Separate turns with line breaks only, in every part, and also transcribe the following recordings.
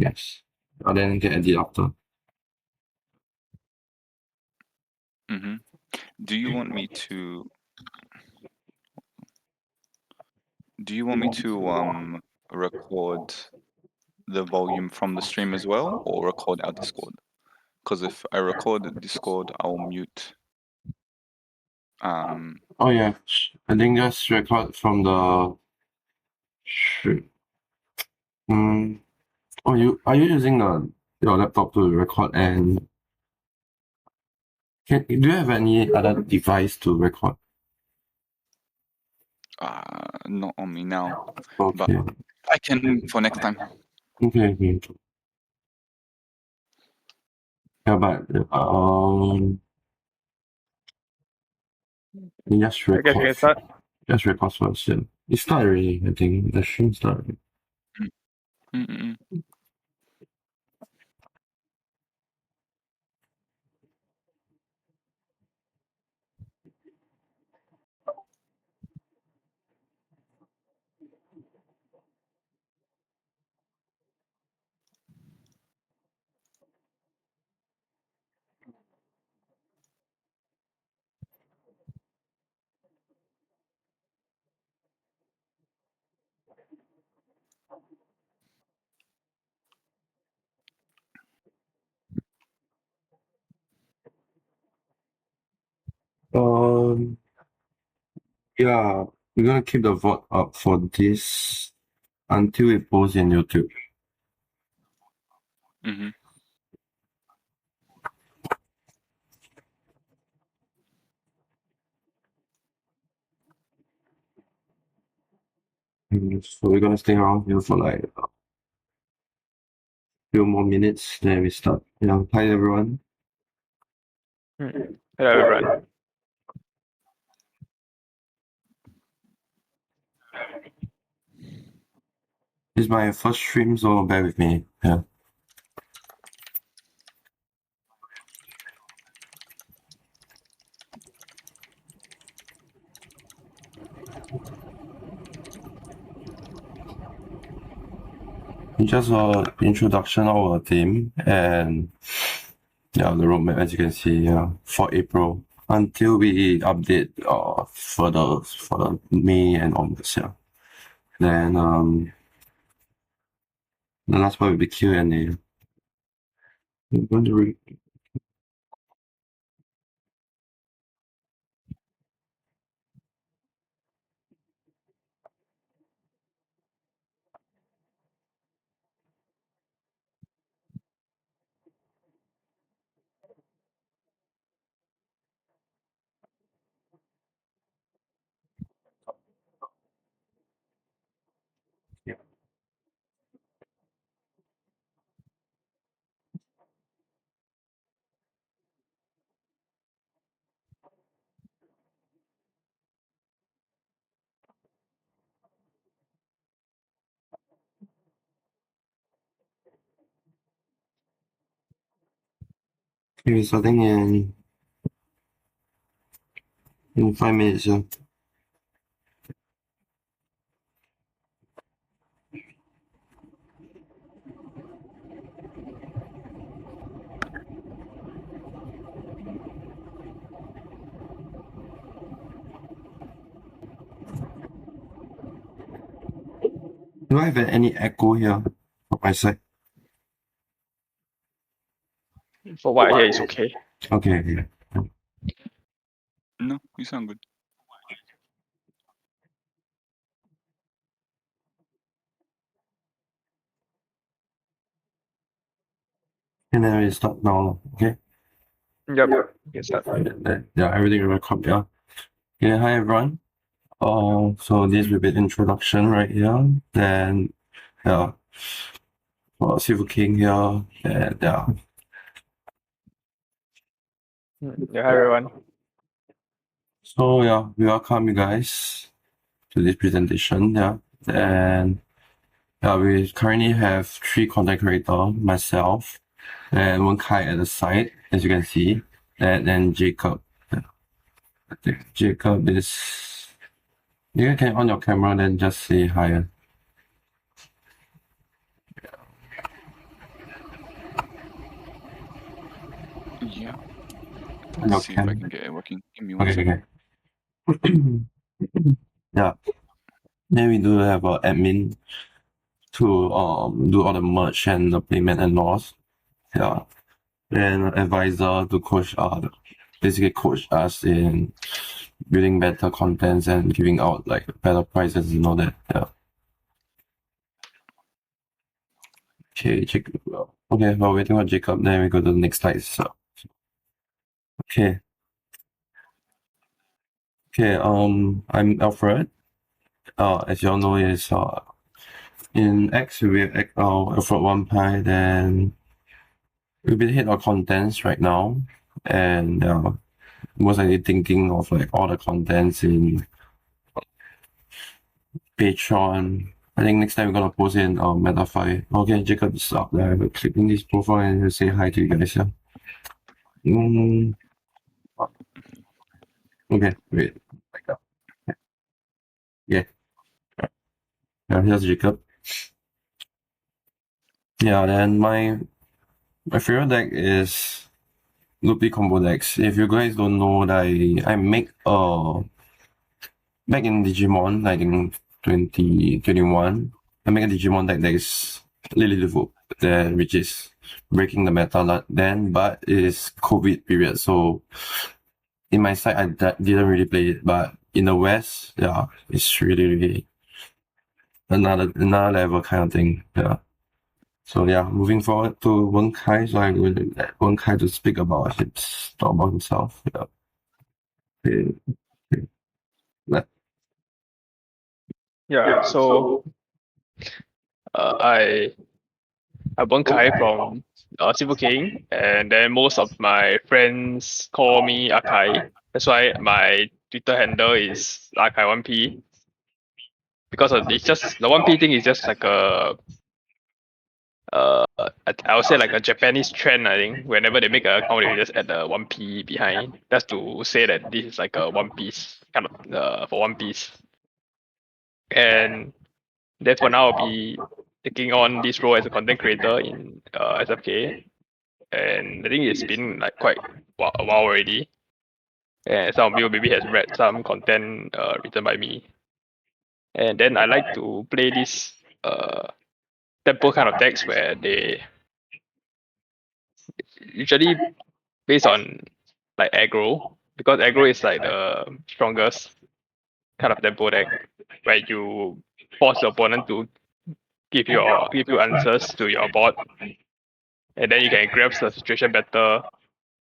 Yes. And then you can edit after.
Mm-hmm. Do you want me to record the volume from the stream as well, or record our Discord? Because if I record the Discord, I'll mute.
Oh yeah, I think just record from the. Oh, are you using your laptop to record, and do you have any other device to record?
Not on me now,
Okay.
but I can for next time.
Okay. Yeah, but you just
I guess we can
record.
start.
Just record first. Yeah. It started already. I think the stream started.
Mm-mm.
Yeah, we're gonna keep the vote up for this until it posts in YouTube.
Mm-hmm.
So we're gonna stay around here for like a few more minutes, then we start. Yeah, hi everyone.
Hello, everyone.
This is my first stream, so bear with me. Yeah. Just an introduction of our team, and yeah, the roadmap as you can see, yeah, for April until we update further for May and onwards. Yeah. Then the last part will be QnA. I'm going to read. Yeah. Okay, starting in 5 minutes. Yeah. Do I have any echo here on my side?
For what I hear, it's okay.
Okay.
No, you sound good.
And then we start now. Okay.
Yep. Yes, sir.
Yeah, everything will record. Yeah. Yeah. Hi everyone. So this will be introduction right here. Then yeah, SeafoodKing here. And yeah.
Yeah, hi, everyone.
So yeah, we welcome you guys to this presentation. Yeah. And yeah, we currently have 3 content creators, myself, and one Kai at the side, as you can see, and then Jacob. Yeah. I think Jacob is. You can on your camera, then just say hi.
Yeah.
Your
Let's see if I
cam.
can get it working. Give me one
Okay,
second.
okay. Yeah. Then we do have an admin to do all the merch and the payment and loss. Yeah. Then advisor to basically coach us in building better contents and giving out like better prices and all that. Yeah. Okay, Jacob. Okay, while waiting for Jacob, then we go to the next slide. So, okay. Okay, I'm Alfred. As you all know, is in X we have Alfred One Pie, then we've been hit on contents right now, and most likely thinking of like all the contents in Patreon. I think next time we're gonna post in Metafy. Okay, Jacob is up there. We're clicking this profile and we'll say hi to you guys. Yeah. Okay, wait. Like that. Yeah. Yeah, here's Jacob. Yeah, then my favorite deck is Loopy combo decks. If you guys don't know, I make back in Digimon, I think 2021, I make a Digimon deck that is Lily then which is breaking the meta then, but it is COVID period, so in my side I didn't really play it, but in the West, yeah, it's really another level kind of thing. Yeah. So yeah, moving forward to Wen Kai, so I'm going to let Wen Kai to speak about talk about himself. Yeah. Okay. Okay. Let-
Yeah. So I'm One Kai from SeafoodKing, and then most of my friends call me Akai. That's why my Twitter handle is Akai1P, because it's just the 1P thing is just like I would say like a Japanese trend. I think whenever they make an account, they just add the 1P behind. That's to say that this is like a One Piece kind of for One Piece. And therefore now I'll be taking on this role as a content creator in SFK. And I think it's been like quite a while already. And some of you maybe has read some content written by me. And then I like to play this tempo kind of decks where they usually based on like aggro, because aggro is like the strongest kind of tempo deck where you force your opponent to give you answers to your board, and then you can grasp the situation better,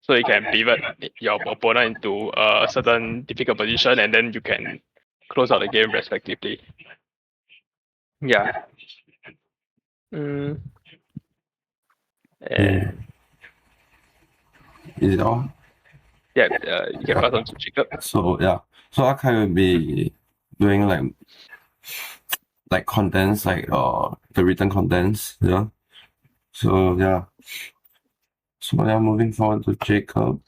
so you can pivot your opponent into a certain difficult position, and then you can close out the game respectively. Yeah. Mm,
yeah.
and
Is it all?
yeah, you can pass on to Jacob.
So yeah, so Akai will be doing like contents, like the written contents, yeah. So yeah, moving forward to Jacob.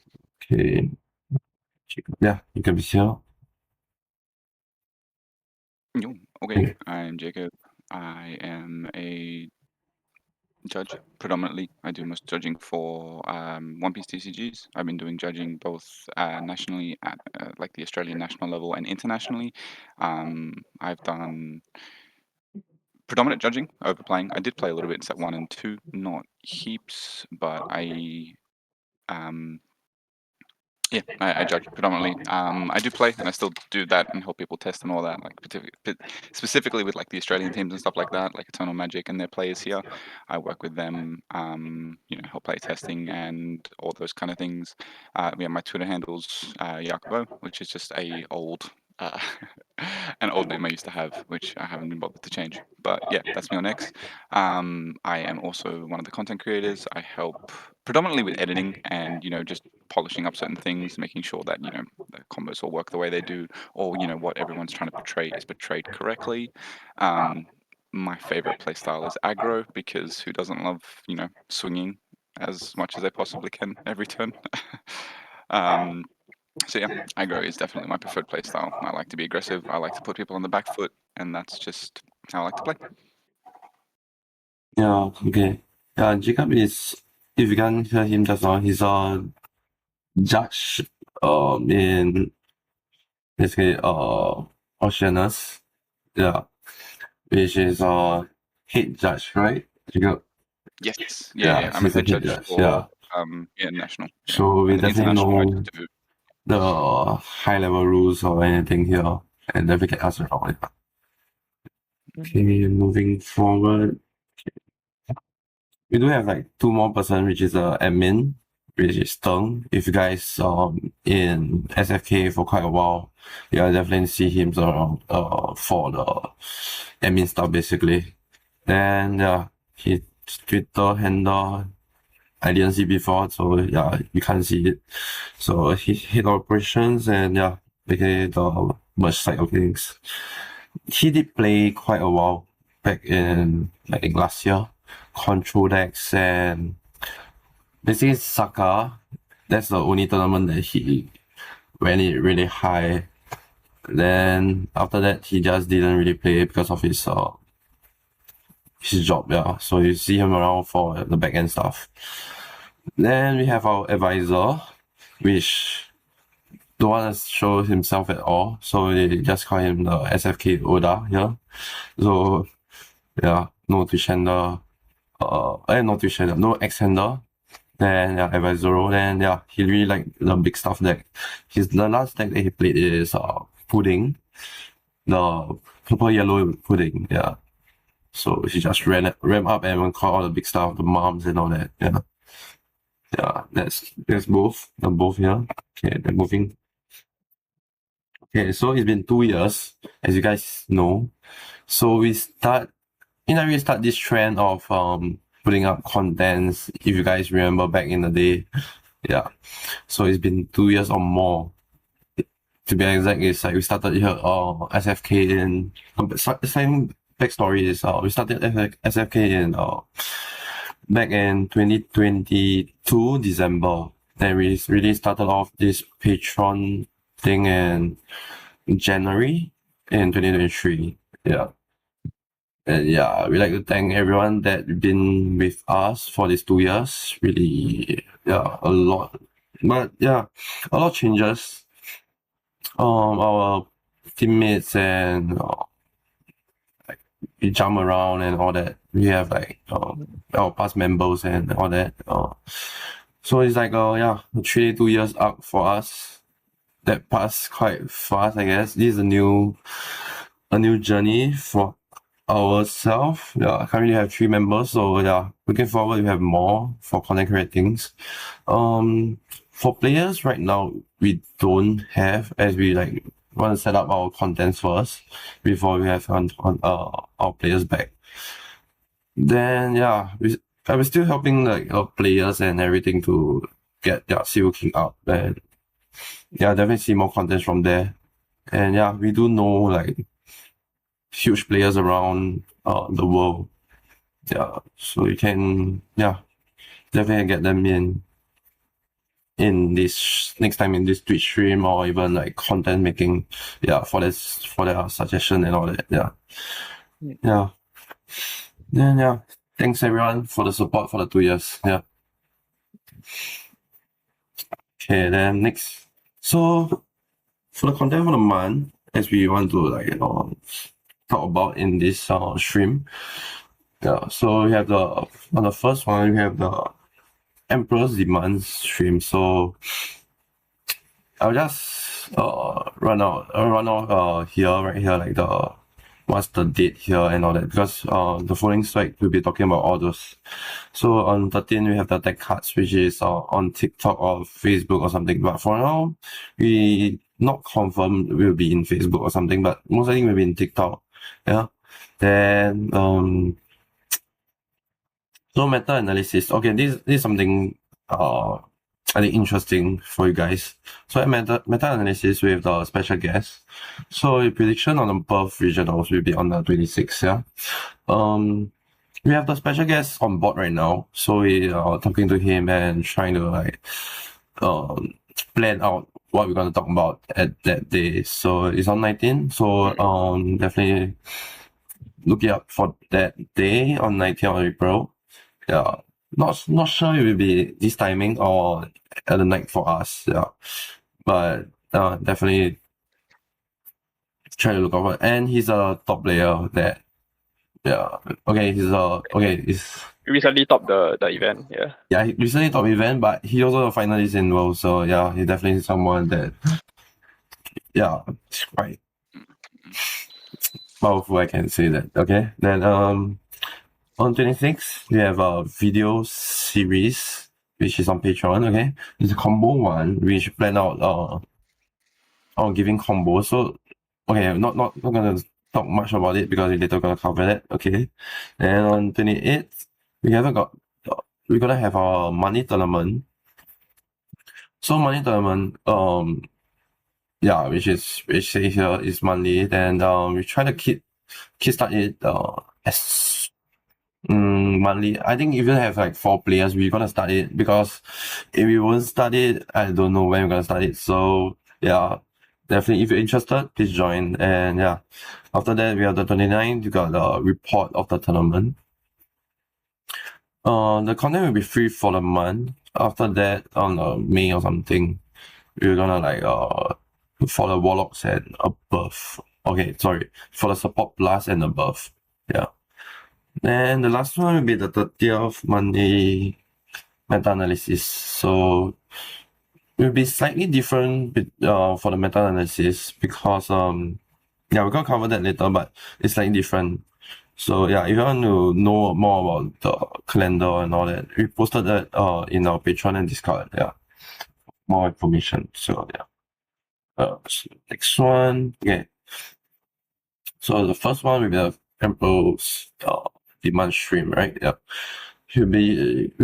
Okay, Jacob, yeah, you can be here.
Yo, okay, I'm Jacob. I am a judge predominantly. I do most judging for One Piece TCGs. I've been doing judging both nationally at like the Australian national level and internationally. I've done predominant judging over playing. I did play a little bit in set 1 and 2, not heaps, but um, yeah, I judge predominantly. I do play, and I still do that and help people test and all that. Like specifically with like the Australian teams and stuff like that, like Eternal Magic and their players here. I work with them, help play testing and all those kind of things. Yeah, my Twitter handle's Yakubo, which is just uh, an old name I used to have, which I haven't been bothered to change. But yeah, that's me on X. I am also one of the content creators. I help predominantly with editing and just polishing up certain things, making sure that the combos all work the way they do, or what everyone's trying to portray is portrayed correctly. My favorite playstyle is aggro, because who doesn't love swinging as much as they possibly can every turn. um, so yeah, aggro is definitely my preferred playstyle. I like to be aggressive. I like to put people on the back foot, and that's just how I like to play.
Yeah, okay. Yeah, Jacob is, if you can hear him just now, he's a judge in basically Oceanus, yeah, which is head judge, right?
Yes.
Yeah,
Yeah. I'm a
she's a
head
head
judge
judge,
for
yeah.
national. Yeah.
So we
And
definitely
international I
know
just do.
the high level rules or anything here, and then we can ask around it. Okay, moving forward. We do have like two more person, which is admin, which is Teng. If you guys in SFK for quite a while, yeah, definitely see him around for the admin stuff basically. Then yeah, his Twitter handle I didn't see before, so yeah, you can't see it. So he head operations and yeah, basically the merch side of things. He did play quite a while back in like last year. Control decks and basically Saka. That's the only tournament that he went it really high. Then after that he just didn't really play because of his job, yeah. So you see him around for the back end stuff. Then we have our advisor, which don't want to show himself at all. So they just call him the SFK Oda here. So yeah, no Twitch handle. No Twitch handle, no X handle. Then yeah, advisor. Then yeah, he really like the big stuff deck. The last deck that he played is pudding, the purple yellow pudding. Yeah. So he just ram up and call all the big stuff, the moms and all that. Yeah. Yeah, that's both. The both here. Okay, they're moving. Okay, so it's been 2 years, as you guys know. So we start this trend of putting up contents, if you guys remember back in the day. Yeah. So it's been 2 years or more. To be exact, it's like we started here SFK in same backstory is we started SFK in back in 2022 December. Then we really started off this Patreon thing in January in 2023. Yeah. And yeah, we like to thank everyone that been with us for these 2 years. Really, yeah, a lot. But yeah, a lot of changes. Our teammates and like we jump around and all that. We have like our past members and all that. So it's like yeah, 2 years up for us. That passed quite fast, I guess. This is a new journey for ourselves. Yeah, I currently have 3 members, so yeah, looking forward to have more for content creatings. For players right now, we don't have, as we like want to set up our contents first before we have our players back. Then yeah, I was still helping like our players and everything to get their SeafoodKing up, and yeah, definitely see more content from there. And yeah, we do know like huge players around the world. Yeah, so you can definitely get them in this next time in this Twitch stream or even like content making. Yeah, for their suggestion and all that. Yeah. Yeah. Then yeah, thanks everyone for the support for the 2 years. Yeah. Okay, then next. So for the content for the month, as we want to like talk about in this stream. Yeah, so we have on the first one we have the Emperor's Demand stream. So I'll just run out here right here like the what's the date here and all that, because the following slide we'll be talking about all those. So on 13 we have the deck cards, which is on TikTok or Facebook or something, but for now we not confirmed we'll be in Facebook or something, but most likely we'll be in TikTok. Yeah. Then so meta analysis. Okay, this is something I think interesting for you guys. So meta analysis with the special guest. So the prediction on the Perth regionals will be on the 26th. Yeah. We have the special guest on board right now. So we are talking to him and trying to like plan out what we're gonna talk about at that day. So it's on 19. So definitely look it up for that day on 19th of April. Yeah. Not sure it will be this timing or at the night for us. Yeah, but definitely try to look over. And he's a top player that. Yeah. Okay. He's
He recently topped the event. Yeah.
yeah. He recently top event, but he also a finalist in World. So yeah, he definitely is someone that yeah, it's quite powerful. I can say that. Okay. Then on 26th we have a video series which is on Patreon. Okay, it's a combo one which plan out on giving combos. So okay, not gonna talk much about it because we later gonna cover that. Okay, and on 28th we're gonna have our money tournament. So money tournament yeah, which says here is monthly. Then we try to kickstart it as monthly. I think if you have like 4 players, we're gonna start it because if we won't start it, I don't know when we're gonna start it. So yeah, definitely if you're interested, please join. And yeah, after that we have the 29th, you got the report of the tournament. The content will be free for the month. After that, on May or something, we're gonna like for the warlocks and above. Okay, sorry, for the support plus and above. Yeah. Then the last one will be the 30th Monday meta-analysis. So it will be slightly different for the meta-analysis because yeah, we're gonna cover that later, but it's slightly different. So yeah, if you want to know more about the calendar and all that, we posted that in our Patreon and Discord. Yeah, more information. So yeah. So next one. Okay. So the first one will be the Emperor's demand stream, right? Yeah. We'll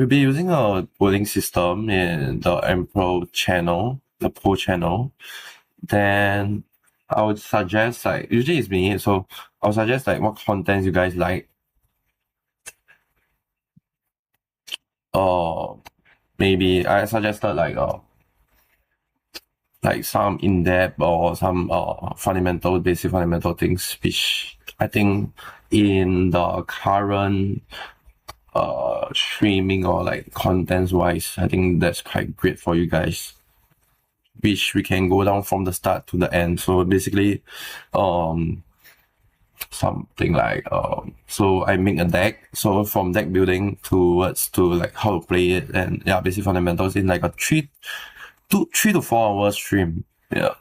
be using a polling system in the Emperor channel, the poll channel. Then I would suggest like usually it's me, so I'll suggest like what contents you guys like. Or maybe I suggested like some in-depth or some basic fundamental things, which I think in the current streaming or like contents wise, I think that's quite great for you guys, which we can go down from the start to the end. So basically something like so I make a deck, so from deck building towards to like how to play it, and yeah, basic fundamentals in like a 3 to 4 hour stream. Yeah.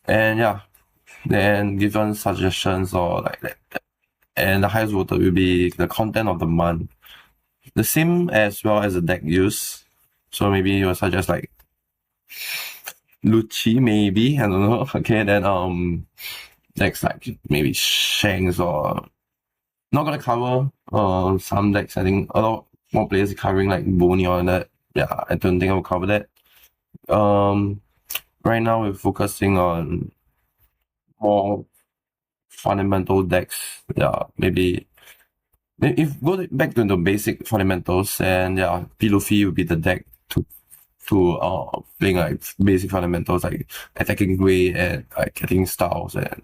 And yeah, then given suggestions or like that. And the highest voted will be the content of the month. The same as well as the deck use. So maybe you'll suggest like Lucci, maybe. I don't know. Okay, then decks like maybe Shanks or not gonna cover some decks. I think a lot more players are covering like Boney or that. Yeah, I don't think I'll cover that. Right now we're focusing on more fundamental decks. Yeah, maybe if go back to the basic fundamentals, and yeah, Pilufi would be the deck to playing like basic fundamentals like attacking way and like getting styles and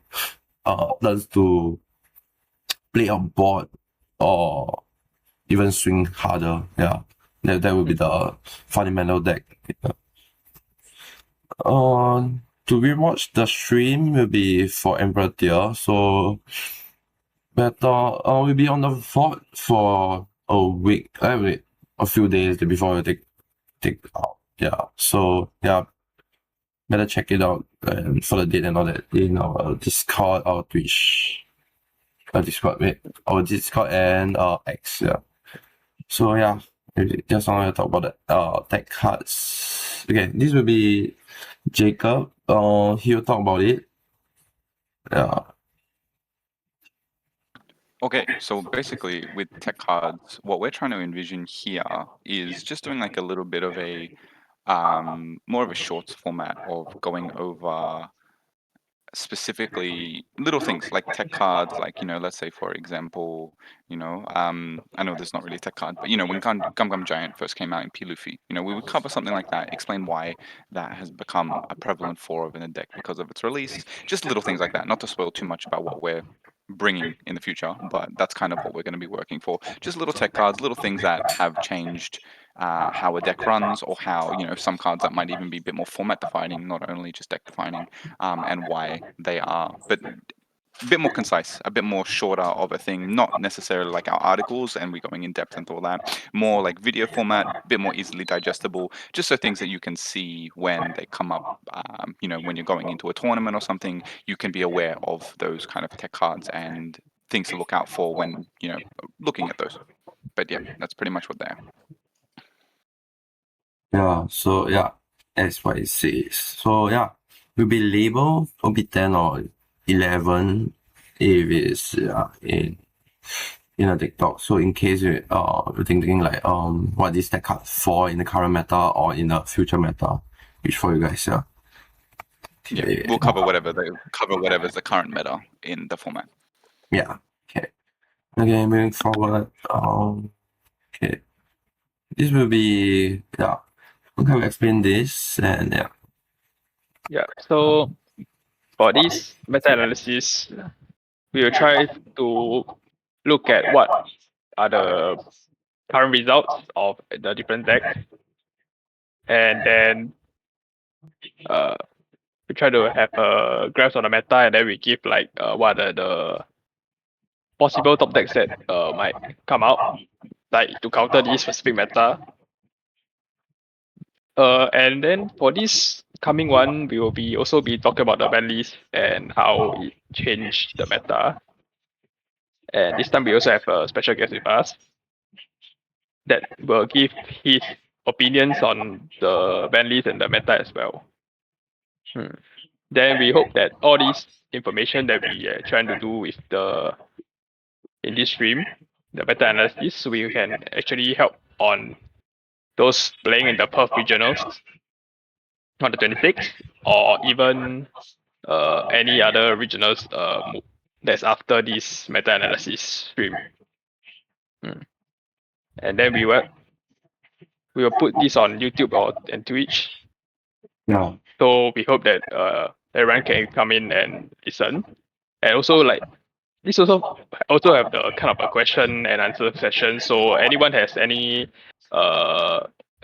learns to play on board or even swing harder. Yeah, that would be the fundamental deck. Yeah. To rewatch the stream will be for Emperor tier. So better we'll be on the fort for a week. Wait, a few days before we take out. Yeah. So yeah, better check it out for the date and all that in our Discord, our Twitch, our Discord and X. Yeah. So yeah, just want to talk about the tech cards. Okay, this will be Jacob. He'll talk about it. Yeah.
Okay, so basically with tech cards, what we're trying to envision here is just doing like a little bit of a more of a shorts format of going over specifically little things like tech cards, like let's say for example, I know there's not really a tech card, but when Gum Giant first came out in Pilufi, we would cover something like that, explain why that has become a prevalent 4 of in a deck because of its release, just little things like that, not to spoil too much about what we're bringing in the future, but that's kind of what we're going to be working for. Just little tech cards, little things that have changed how a deck runs, or how, some cards that might even be a bit more format defining, not only just deck defining, and why they are, but a bit more concise, a bit more shorter of a thing, not necessarily like our articles and we're going in depth into all that, more like video format, a bit more easily digestible, just so things that you can see when they come up, when you're going into a tournament or something, you can be aware of those kind of tech cards and things to look out for when, looking at those. But yeah, that's pretty much what they are.
Yeah, so yeah, that's what it says. So yeah, will be labeled OB10 or 11 if it's in a TikTok. So in case you're thinking like what is that card for in the current meta or in the future meta, which for you guys, yeah.
Yeah,
Okay.
we'll cover whatever's the current meta in the format.
Yeah. Okay. Okay, moving forward. Okay. This will be okay, we'll explain this and yeah.
Yeah. So for this meta-analysis, we will try to look at what are the current results of the different decks, and then we try to have a grasp on the meta, and then we give like what are the possible top decks that might come out, like to counter this specific meta. And then for this coming one, we will be also be talking about the ban list and how it changed the meta. And this time we also have a special guest with us that will give his opinions on the ban list and the meta as well. Then we hope that all this information that we are trying to do with in this stream, the meta analysis, so we can actually help on those playing in the Perth regionals on the 26th, or even any other regionals that's after this meta analysis stream. And then we will put this on YouTube and Twitch.
Yeah.
So we hope that everyone can come in and listen. And also like this also have the kind of a question and answer session. So anyone has any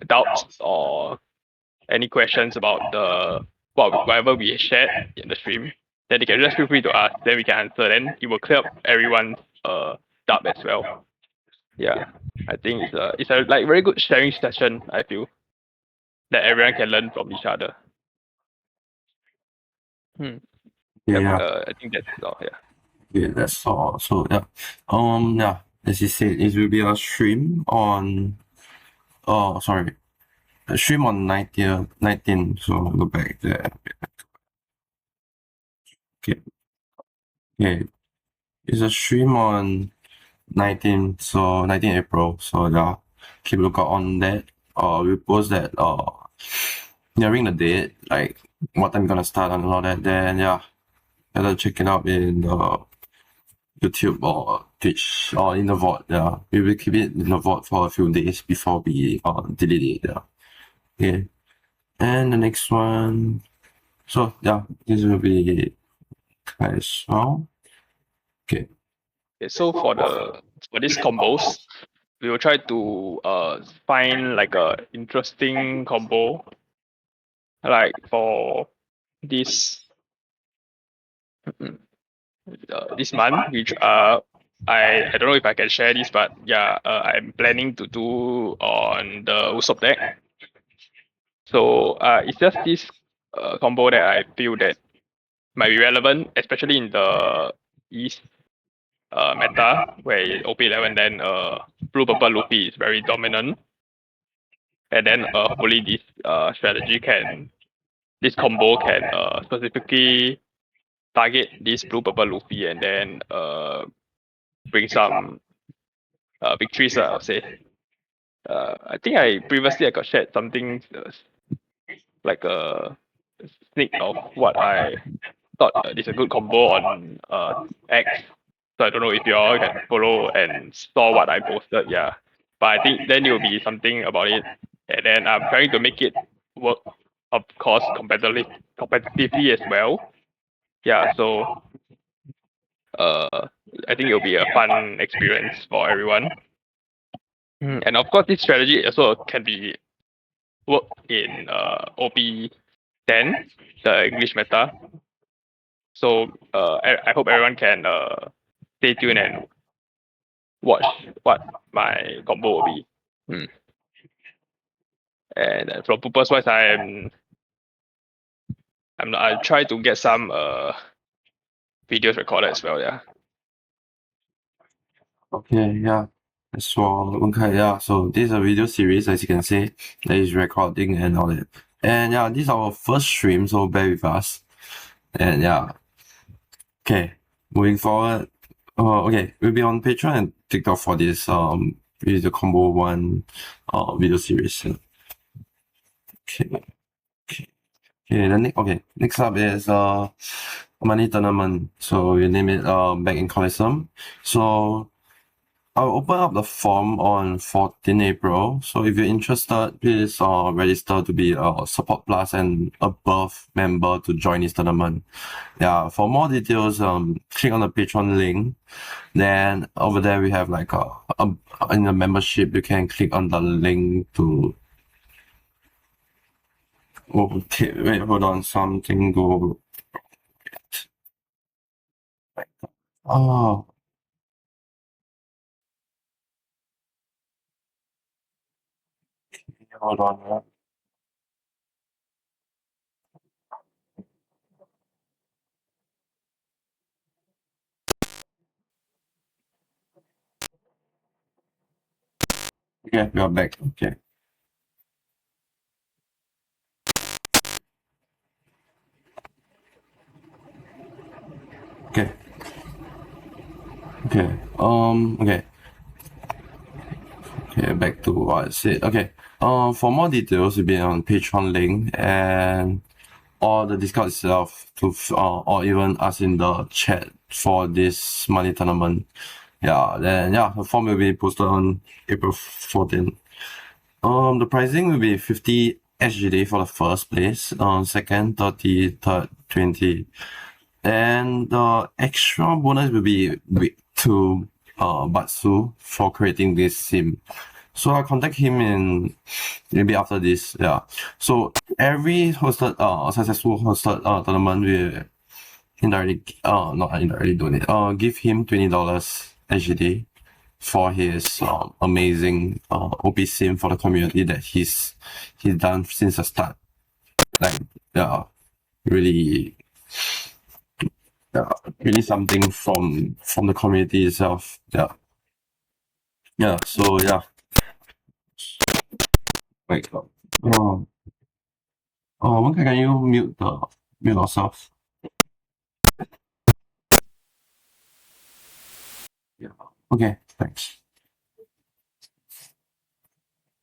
doubts or any questions about whatever we shared in the stream, then they can just feel free to ask. Then we can answer. Then it will clear up everyone's doubt as well. Yeah, I think it's a like very good sharing session. I feel that everyone can learn from each other.
Yeah.
I think that's all. Yeah.
Yeah, that's all. So yeah. Yeah, as you said, it will be a stream on a stream on 19. So I'll go back there. Okay. Okay. It's a stream on 19, so 19 April. So yeah, keep a lookout on that. We'll post that nearing the date, like what time we're gonna start and all that. Then yeah, better check it out in YouTube or Twitch or in the vault. Yeah, we will keep it in the vault for a few days before we delete it. Yeah. Okay. And the next one. So yeah, this will be as well. Okay.
So for these combos, we will try to find like a interesting combo. Like for this this month, which I don't know if I can share this, but yeah, I'm planning to do on the Usopp deck. So it's just this combo that I feel that might be relevant, especially in the East meta, where OP11 then blue purple Luffy is very dominant. And then hopefully this this combo can specifically target this blue purple Luffy and then bring some victories, I would say. I think I got shared something like a sneak of what I thought is a good combo on X. So I don't know if you all can follow and saw what I posted, yeah. But I think then it will be something about it. And then I'm trying to make it work, of course, competitively as well. Yeah, so I think it'll be a fun experience for everyone. And of course, this strategy also can be worked in OP 10, the English meta. So I hope everyone can stay tuned and watch what my combo will be. And from purpose wise, I'll try to get some videos recorded as well. Yeah.
Okay, yeah. That's for okay, yeah. So this is a video series, as you can see, that is recording and all that. And yeah, this is our first stream, so bear with us. And yeah. Okay, moving forward. Okay, we'll be on Patreon and TikTok for this video combo one video series. Okay. Next up is money tournament. So we name it back in Coliseum. So I'll open up the form on 14 April. So if you're interested, please register to be a support plus and above member to join this tournament. Yeah, for more details, click on the Patreon link. Then over there we have like in the membership, you can click on the link to. Okay, wait, hold on, something go. Oh. Hold on. Okay, we are back. Okay. Okay. Okay. Okay. Okay, back to what I said. Okay. For more details, you'll be on Patreon link and or the Discord itself to or even us in the chat for this money tournament. Yeah, then yeah, the form will be posted on April 14th. The pricing will be 50 SGD for the first place, second 30, third 20. And the extra bonus will be to Batsu for creating this sim. So I'll contact him in maybe after this. Yeah. So every hosted successful hosted tournament will indirectly not indirectly donate give him $20 SGD for his amazing OP sim for the community that he's done since the start. Like yeah, really really something from the community itself. Yeah. Yeah. So yeah. Wait. One can you mute yourself? Yeah. Okay. Thanks.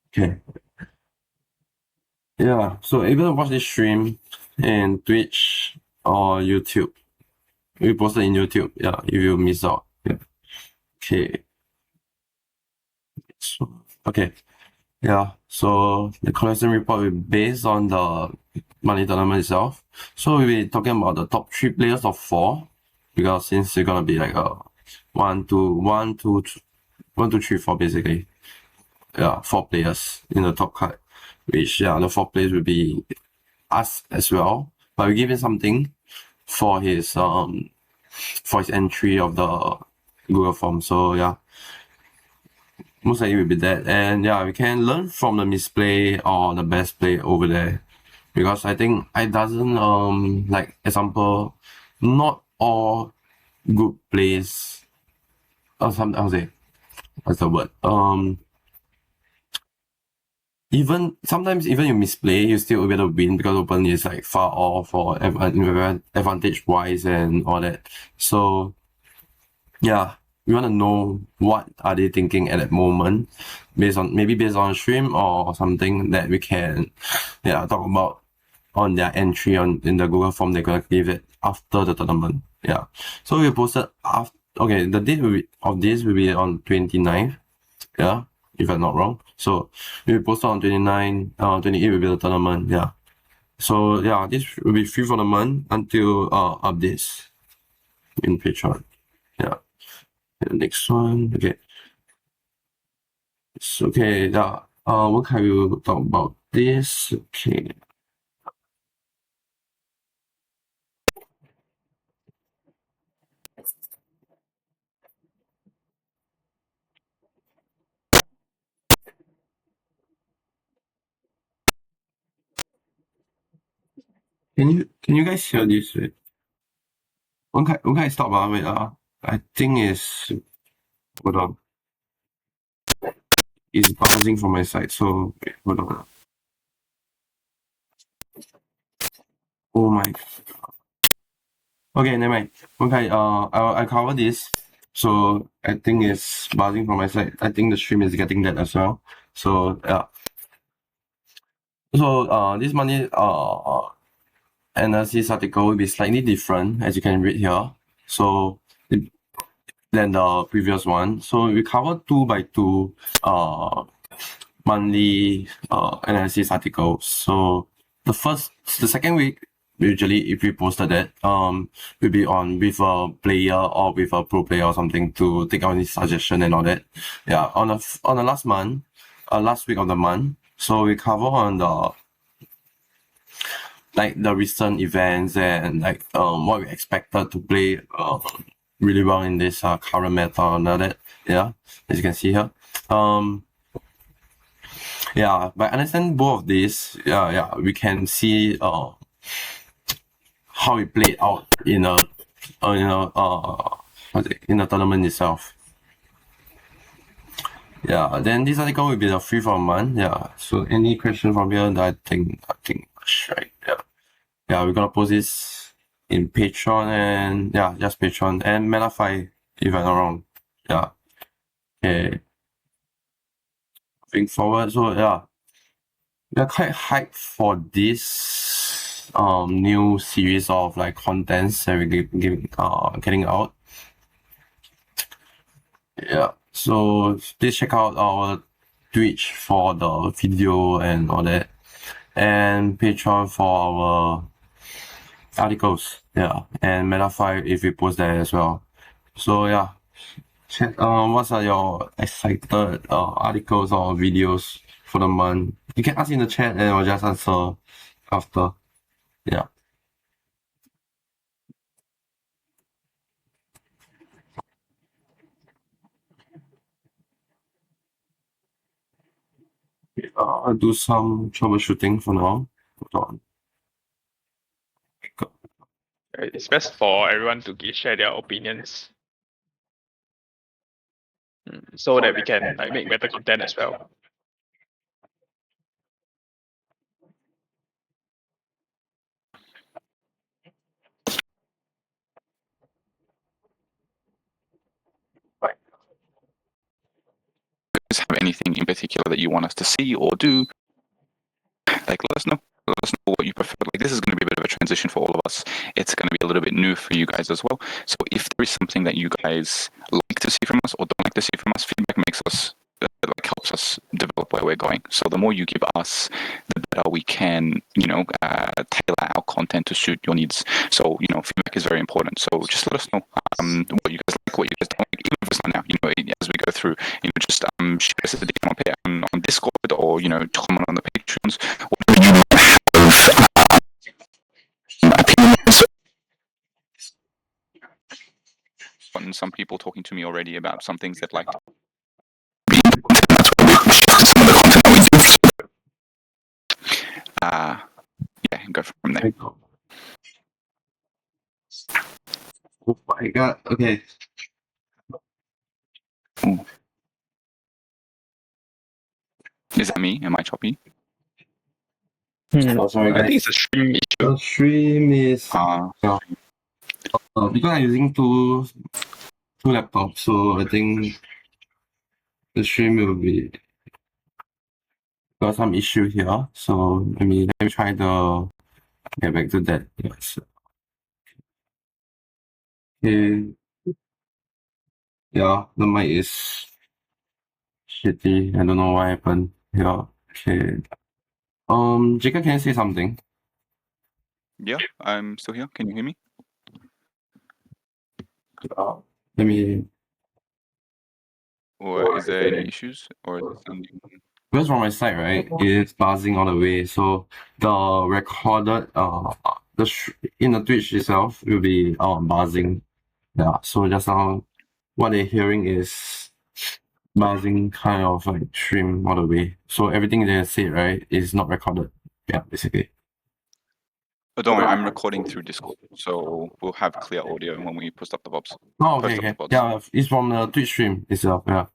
Okay. Yeah. So able to watch this stream in Twitch or YouTube. We posted in YouTube. Yeah. If you miss out. Yeah. Okay. So, okay. Yeah, so the collection report will be based on the money tournament itself. So we'll be talking about the top 3 players of 4, because since it's gonna be like a 1, 2, 3, 4 basically. Yeah, 4 players in the top card. Which yeah, the 4 players will be us as well. But we give him something for his entry of the Google form. So yeah. Most likely will be that, and yeah, we can learn from the misplay or the best play over there, because I think it doesn't like example, not all good plays or something. I'll say what's the word even sometimes even you misplay, you still will be able to win because open is like far off or advantage wise and all that. So yeah, we want to know what are they thinking at that moment, based on stream or something that we can talk about on their entry in the Google form they're gonna give it after the tournament. Yeah, so we posted after. Okay, the date of this will be on 29th. Yeah, if I'm not wrong. So we posted on 29, 28 will be the tournament. Yeah, so yeah, this will be free for the month until updates in Patreon. Yeah. And the next one, okay. It's okay. Yeah. What can we talk about this? Okay. Can you guys hear this? Wait. One guy stop. Wait. I think it's, hold on. It's bouncing from my side. So wait, hold on. Oh my. Okay, never mind. Okay, I cover this. So I think it's buzzing from my side. I think the stream is getting that as well. So yeah. So this money analysis article will be slightly different, as you can read here. So than the previous one. So we cover 2 by 2 monthly analysis articles. So the second week, usually if we posted that, will be on with a player or with a pro player or something to take out any suggestion and all that. Yeah, on the last month, last week of the month, so we cover on the the recent events and what we expected to play really well in this current meta and all that. Yeah, as you can see here. Yeah, by understanding both of these, we can see how it played out in a in the tournament itself. Yeah, then this article will be the free for a month. Yeah. So any question from here? I think right. Yeah. Yeah, we're gonna post this in Patreon and just Patreon and Metafy if I'm not wrong. Yeah. Okay. Moving forward, so yeah. We are quite hyped for this new series of contents that we're getting out. Yeah. So please check out our Twitch for the video and all that. And Patreon for our articles. Yeah. And Metafy if we post that as well. So yeah. Check what are your excited articles or videos for the month? You can ask in the chat and I'll just answer after. Yeah. I'll do some troubleshooting for now. Hold on.
It's best for everyone to share their opinions, so that we can make better content as well.
Have anything in particular that you want us to see or do, let us know. Let us know what you prefer. This is going to be a bit of a transition for all of us. It's going to be a little bit new for you guys as well. So if there is something that you guys like to see from us or don't like to see from us, feedback makes us helps us develop where we're going. So the more you give us, the better we can tailor our content to suit your needs. So feedback is very important. So just let us know what you guys like, what you guys don't like, even if it's not now. As we go through, just share us a DM on Discord or comment on the Patreons. Whatever you have opinions. Gotten some people talking to me already about some things that like. Yeah, go from there.
Oh my god, okay.
Ooh. Is that me? Am I choppy?
Oh, sorry guys.
I think it's a stream issue.
The stream is because I'm using two laptops, so I think the stream will be got some issue here. So let me try to get back to that. Yes. Okay. Yeah, the mic is shitty. I don't know what happened. Yeah. Okay. Jacob, can you say something?
Yeah, I'm still here. Can you hear me?
let me.
Or is there any issues? Or is it sounding...
Because from my side, right, it's buzzing all the way. So the recorded, in the Twitch itself will be buzzing. Yeah. So just now, what they're hearing is buzzing kind of like stream all the way. So everything they say, right, is not recorded. Yeah, basically.
Oh, don't worry, I'm recording through Discord, so we'll have clear audio when we post up the VODs.
Oh,
Post
okay,
up the
okay.
VODs.
Yeah, it's from the Twitch stream itself. Yeah.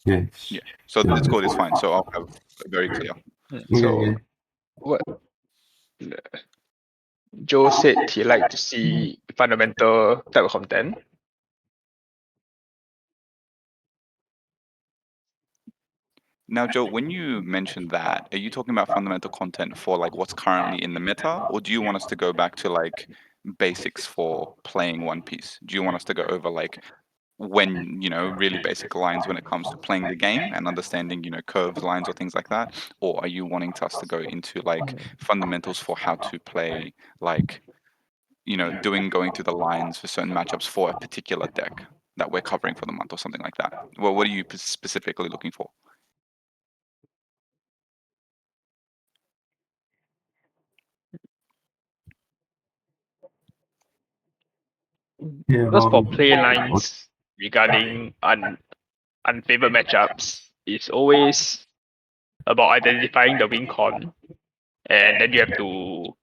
Okay.
Yeah. So
Yeah.
Discord is fine. So I'll have very clear.
So
Okay.
what Joe said he like to see fundamental type of content.
Now, Joe, when you mentioned that, are you talking about fundamental content for like what's currently in the meta, or do you want us to go back to like basics for playing One Piece? Do you want us to go over like when, really basic lines when it comes to playing the game and understanding, curves, lines, or things like that? Or are you wanting us to go into like fundamentals for how to play, like, going through the lines for certain matchups for a particular deck that we're covering for the month or something like that? Well, what are you specifically looking for?
Yeah.
Because for play lines regarding unfavored matchups, it's always about identifying the win con, and then you have to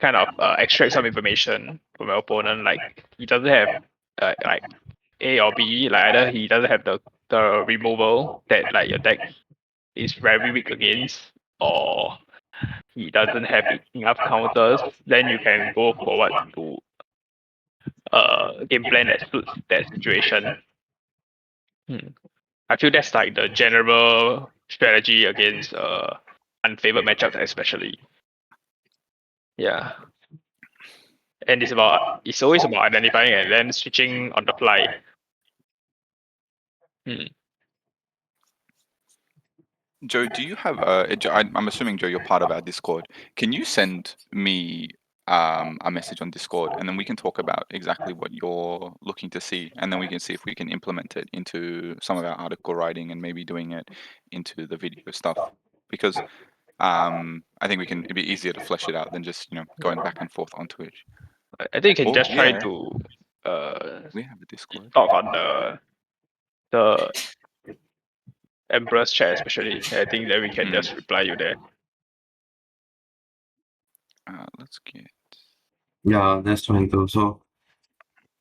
kind of extract some information from your opponent. Like he doesn't have like A or B. Like either he doesn't have the removal that like your deck is very weak against, or he doesn't have enough counters. Then you can go forward to game plan that suits that situation. I feel that's like the general strategy against unfavored matchups, especially. Yeah. And it's always about identifying and then switching on the fly.
Joe, do you have I'm assuming, Joe, you're part of our Discord. Can you send me a message on Discord, and then we can talk about exactly what you're looking to see, and then we can see if we can implement it into some of our article writing and maybe doing it into the video stuff. Because I think it'd be easier to flesh it out than just going back and forth on Twitch.
I think you can
Oh
just try
yeah,
to
we have a Discord.
talk on the Emperor's chat, especially. I think that we can just reply you there.
Let's get.
Yeah, that's fine too. So,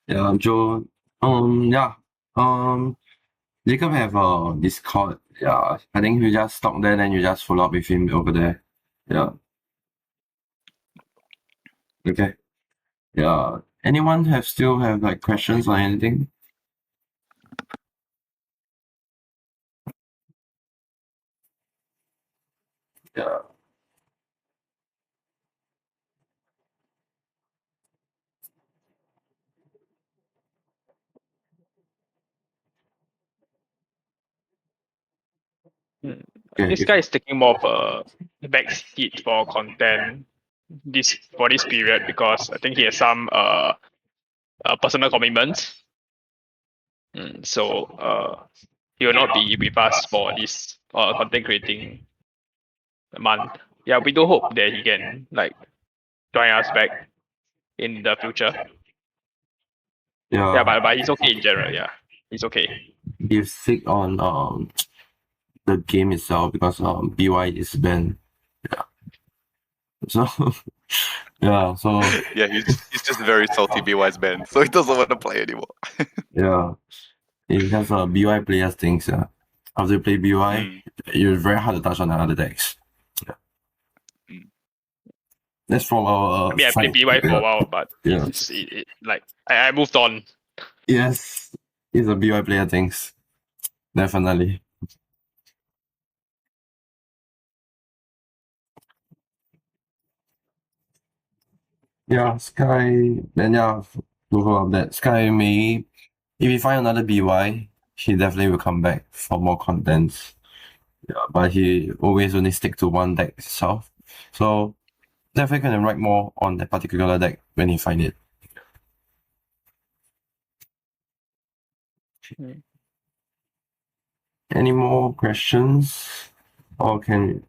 yeah, Joe. Yeah. Jacob have a Discord. Yeah, I think you just stop there, then you just follow up with him over there. Yeah. Okay. Yeah. Anyone still have like questions or anything? Yeah. Okay.
This guy is taking more of a back seat for content for this period because I think he has some personal commitments. So he will not be with us for this content creating month. Yeah, we do hope that he can like join us back in the future.
Yeah.
Yeah, but he's okay in general. Yeah, he's okay.
He's sick on the game itself because BY is banned. Yeah. So yeah, so
Yeah, he's just very salty BY's banned, so he doesn't want to play anymore.
yeah. It's just BY players things, yeah. After you play BY, it's very hard to touch on the other decks. Yeah. That's from our
I mean, I played BY for a while, but it's like I moved on.
Yes, it's a BY player things. Definitely. Yeah, Sky. Then yeah, to follow up that Sky may, if he find another BY, he definitely will come back for more contents. Yeah, but he always only stick to one deck itself. So definitely can write more on that particular deck when he find it.
Hmm.
Any more questions? Or can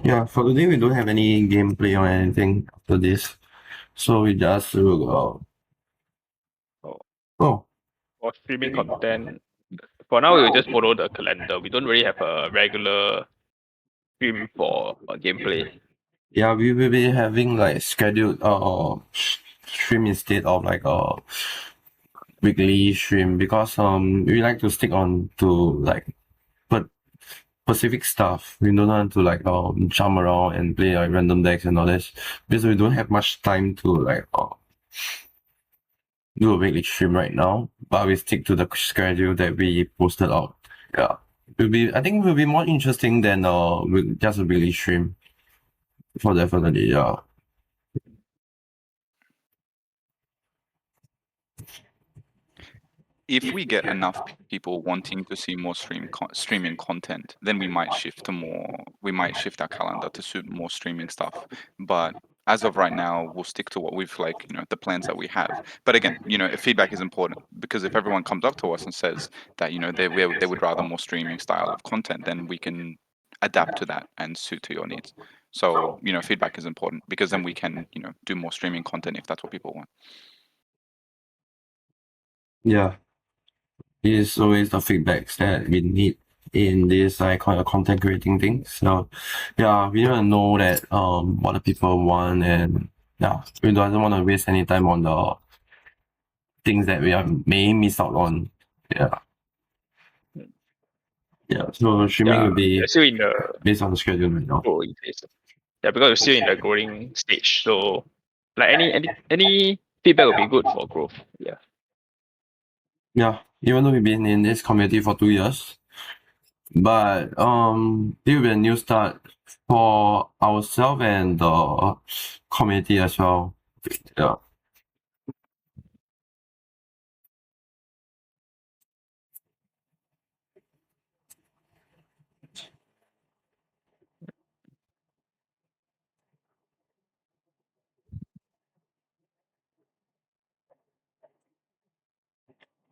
yeah, for today we don't have any gameplay or anything after this. So we just will oh
For streaming content, for now we will just follow the calendar. We don't really have a regular stream for gameplay.
yeah, we will be having like scheduled stream instead of like weekly stream because we like to stick on to like specific stuff. We don't want to like jump around and play like random decks and all this because we don't have much time to like do a weekly stream right now. But we stick to the schedule that we posted out. Yeah, I think it will be more interesting than just a weekly stream. For definitely, yeah.
If we get enough people wanting to see more streaming content, then we might shift our calendar to suit more streaming stuff. But as of right now, we'll stick to what we've the plans that we have. But again, if feedback is important, because if everyone comes up to us and says that they would rather more streaming style of content, then we can adapt to that and suit to your needs. So feedback is important because then we can do more streaming content if that's what people want.
Yeah, it's always the feedbacks that we need in this like kind of content creating thing. So yeah, we need to know that what the people want, and yeah, we don't want to waste any time on the things that may miss out on. Yeah. Yeah. So streaming will be
We're still in the
based on the schedule right now.
growing phase. Yeah, because we're still in the growing stage. So like any feedback will be good for growth. Yeah.
Yeah. Even though we've been in this community for 2 years, but it will be a new start for ourselves and the community as well. Yeah.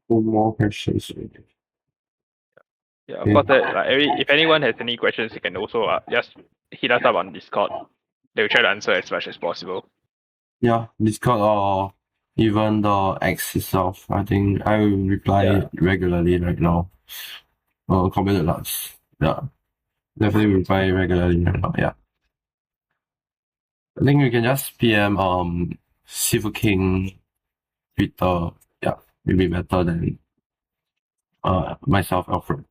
Two more questions.
Yeah, of course that like if anyone has any questions, you can also just hit us up on Discord. They will try to answer as much as possible.
Yeah, Discord or even the X itself. I think I will reply regularly right now. Compared to last. Yeah. Definitely reply regularly right now. Yeah. I think you can just PM SeafoodKing Twitter. Yeah, maybe better than myself, Alfred.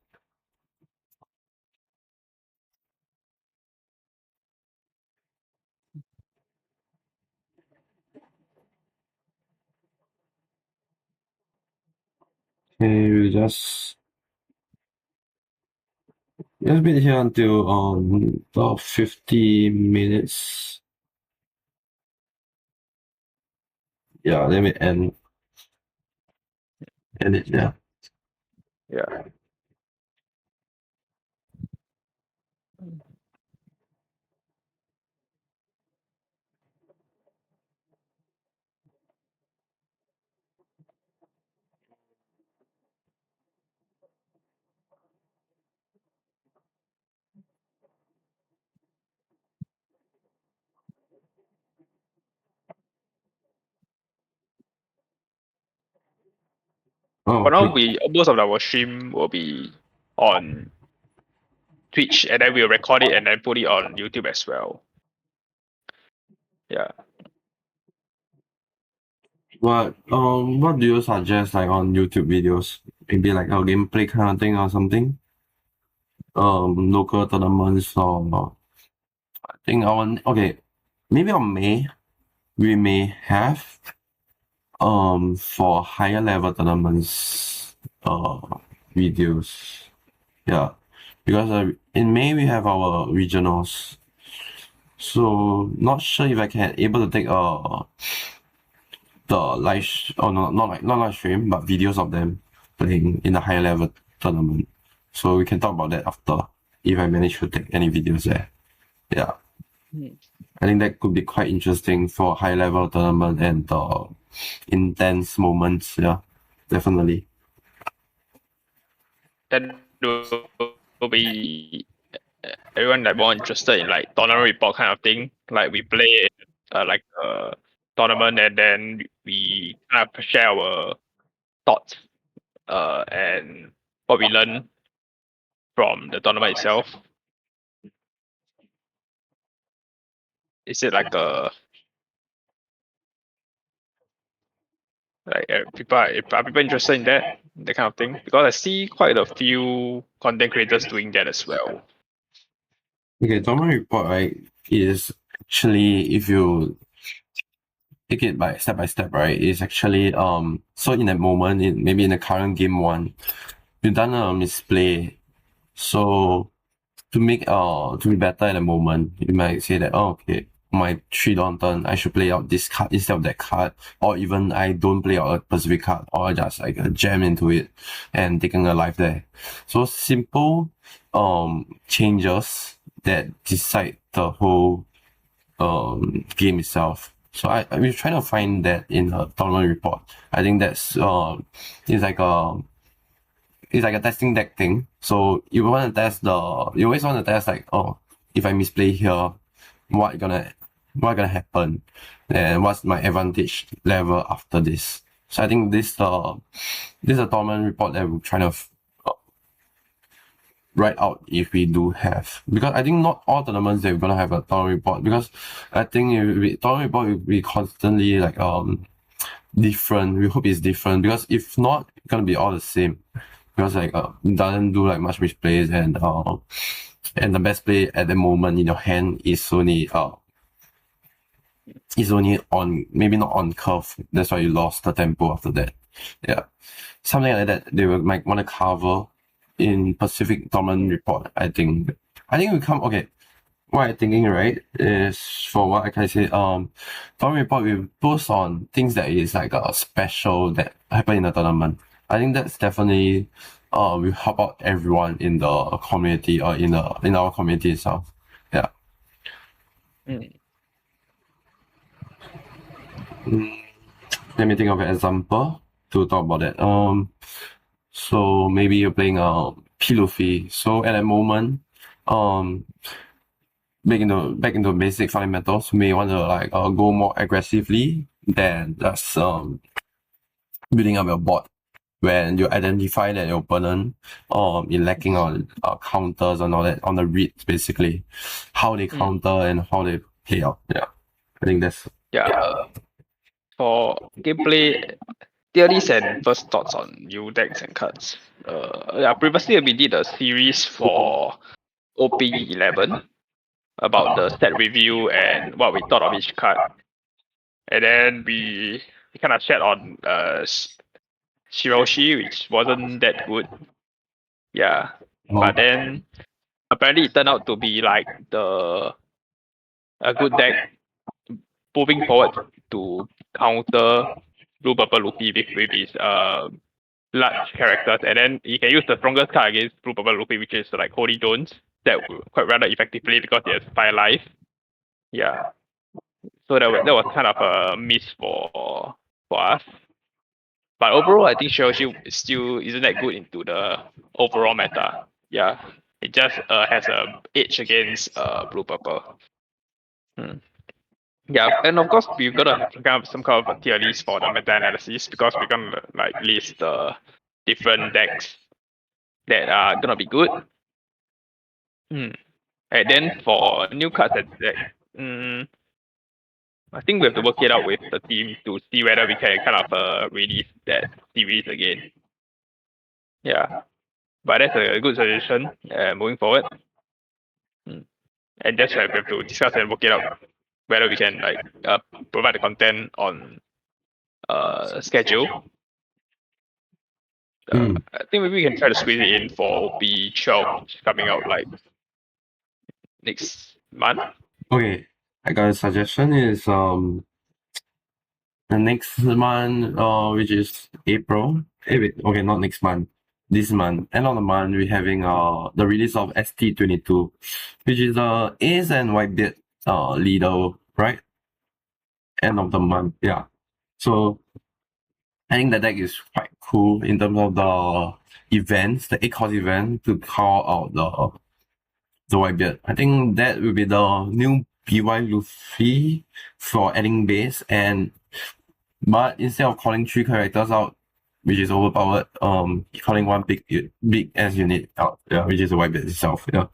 Okay, we'll just be here until about 50 minutes. Yeah, let me end it. Yeah.
Yeah.
Oh,
For now,
okay.
most of our stream will be on Twitch, and then we'll record it and then put it on YouTube as well. Yeah.
What do you suggest like on YouTube videos? Maybe like a gameplay kind of thing or something? Local tournaments or I think okay. Maybe we may have for higher level tournaments videos. Yeah. Because in May we have our regionals. So not sure if I can able to take the live not live stream but videos of them. playing in a higher level tournament. So we can talk about that after, if I manage to take any videos there. Yeah. I think that could be quite interesting for high level tournament and intense moments. Yeah, definitely.
That will be everyone like more interested in like tournament report kind of thing. Like we play like a tournament and then we kind of share our thoughts and what we learn from the tournament itself. Is it like a like are people interested in that kind of thing? Because I see quite a few content creators doing that as well.
Okay, tournament report, right, is actually, if you take it by step, right, is actually so in that moment, maybe in the current game one, you've done a misplay. So to be better at the moment, you might say that, oh, okay, my 3 dawn turn, I should play out this card instead of that card, or even I don't play out a specific card, or I just like jam into it and taking a life there. So simple changes that decide the whole game itself. So I was trying to find that in a tournament report. I think that's it's like a testing deck thing. So you always want to test like, oh, if I misplay here, what gonna happen, and what's my advantage level after this. So I think this is a tournament report that we're trying to write out if we do have, because I think not all tournaments that we're gonna have a tournament report, because I think tournament report will be constantly like different. We hope it's different, because if not, it's gonna be all the same. Because like doesn't do like much misplays, and the best play at the moment in your hand is only on, maybe not on curve. That's why you lost the tempo after that. Yeah, something like that they might want to cover in Pacific Tournament report. I think we come okay. What I'm thinking, right, is, for what I can say, tournament report will post on things that is like a special that happen in the tournament. I think that's definitely will help out everyone in the community, or in our community itself. Yeah. Let me think of an example to talk about that. So maybe you're playing P. So at that moment, back into basic fundamentals, you may want to like go more aggressively than just building up your board. When you identify that your opponent is lacking on counters and all that, on the reads, basically how they counter and how they play out. Yeah, I think that's
For gameplay theories and first thoughts on new decks and cards. Previously we did a series for OP11 about the stat review and what we thought of each card. And then we kind of shared on Shiroshi, which wasn't that good. Yeah. But then apparently it turned out to be like a good deck moving forward to counter blue purple Luffy with his large characters, and then you can use the strongest card against blue purple Luffy, which is like Holy Jones, that quite rather effectively because it has Fire Life. Yeah. So that was kind of a miss for us. But overall, I think Shiroshi still isn't that good into the overall meta. Yeah. It just has a edge against blue purple. Yeah, and of course we've got to have some kind of a tier list for the meta analysis, because we're gonna like list the different decks that are gonna be good. And then for new cards and deck, I think we have to work it out with the team to see whether we can kind of release that series again. Yeah, but that's a good suggestion moving forward. And just have to discuss and work it out whether we can like provide the content on schedule. I think maybe we can try to squeeze it in for OP12, which is coming out like next month.
okay. I got a suggestion is the next month, which is April. Okay, not next month. This month, end of the month, we're having the release of ST22, which is the Ace and Whitebeard leader, right? End of the month, yeah. So I think the deck is quite cool in terms of the events, the 8-cost event to call out the Whitebeard. I think that will be the new BY Luffy for adding base, but instead of calling 3 characters out, which is overpowered, calling one big ass unit out, yeah, which is the Whitebeard itself. Yeah.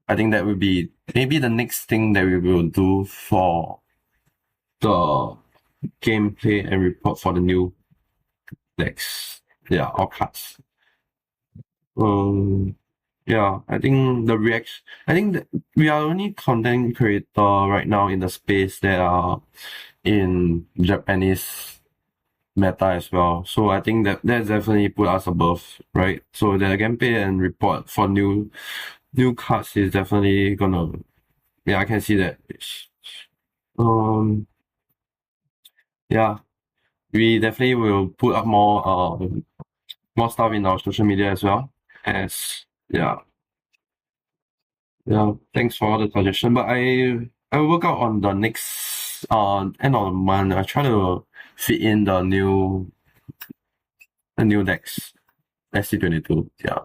I think that will be maybe the next thing that we will do for the gameplay and report for the new decks. Yeah, or cards. Yeah, I think the reaction. I think that we are only content creator right now in the space that are in Japanese meta as well. So I think that definitely put us above, right? So the gameplay and report for new cards is definitely gonna. Yeah, I can see that. Um, yeah, we definitely will put up more stuff in our social media as well. Yeah, thanks for all the suggestion. But I will work out on the next end of the month. I try to fit in the new decks. SC22. Yeah.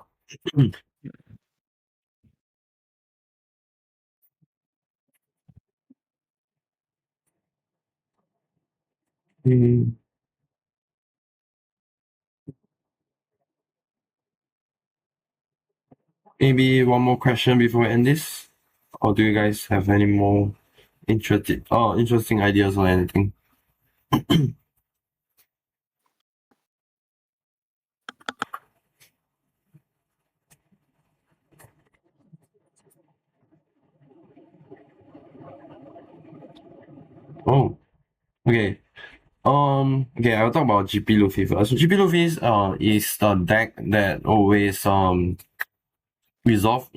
Maybe one more question before we end this, or do you guys have any more interesting ideas or anything? Oh, okay. Okay, I'll talk about GP Luffy first. So GP Luffy is the deck that always resolve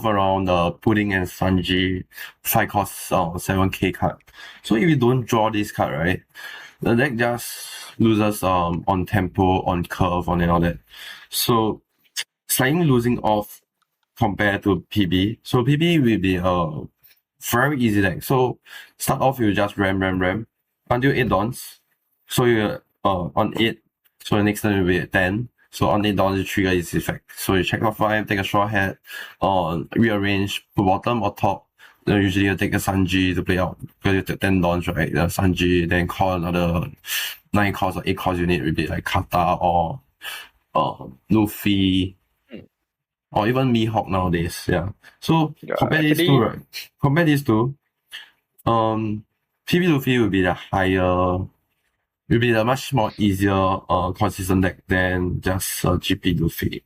around the Pudding and Sanji 5-cost 7k card. So if you don't draw this card, right, the deck just loses on tempo, on curve, on and all that. So slightly losing off compared to PB. So PB will be a very easy deck. So start off you just ram until 8 dawns. So you on 8, so the next turn will be at 10. So on 8 dawns you trigger its effect. So you check off 5, take a straw hat, rearrange, put bottom or top. Then usually you take a Sanji to play out because you take 10 dawns, right? The Sanji, then call another 9 cost or 8 cost unit will be like Kata or Luffy or even Mihawk nowadays. Yeah. So
Yeah,
compare these two, right? Compare these two. PB Luffy will be the much more easier consistent deck than just GP Luffy.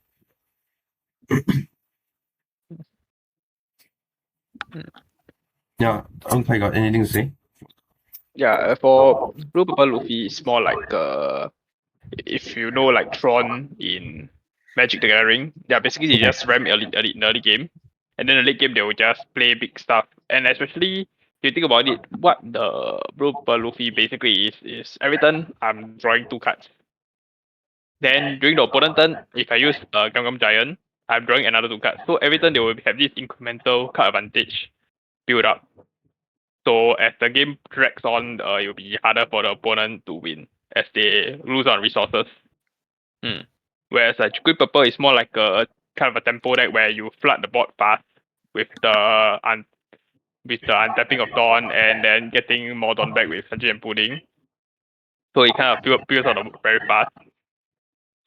Yeah, I got anything to say?
Yeah, for Blue Purple Luffy, it's more like if you know like Tron in Magic the Gathering, yeah, basically they just ram early in early game, and then the late game they will just play big stuff. And especially if you think about it, what the Blue Purple Luffy basically is every turn I'm drawing 2 cards. Then during the opponent turn, if I use Gum Gum Giant, I'm drawing another 2 cards. So every turn they will have this incremental card advantage build up. So as the game drags on, it will be harder for the opponent to win as they lose on resources. Whereas Green Purple is more like a kind of a tempo deck where you flood the board fast with the untapping of Dawn and then getting more Dawn back with Sanji and Pudding. So it kind of builds on the board very fast.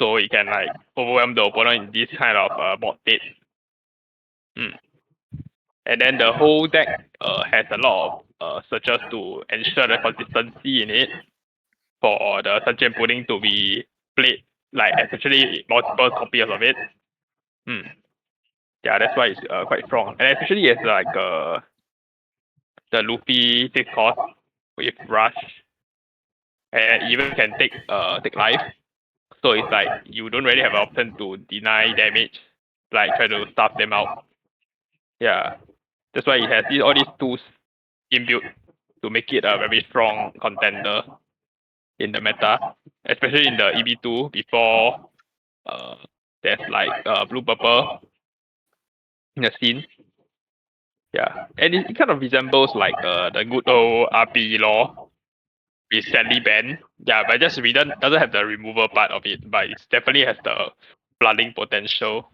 So it can like overwhelm the opponent in this kind of board state. And then the whole deck has a lot of searches to ensure the consistency in it for the Sanji and Pudding to be played like especially multiple copies of it. Yeah, that's why it's quite strong. And especially as like the Luffy takes cost with rush and even can take life. So it's like you don't really have an option to deny damage, like try to stuff them out. Yeah. That's why it has all these tools inbuilt. to make it a very strong contender in the meta, especially in the EB2 before there's like blue purple in the scene. Yeah, and it kind of resembles like the good old RP law with sadly banned. Yeah, but just doesn't have the removal part of it, but it definitely has the flooding potential.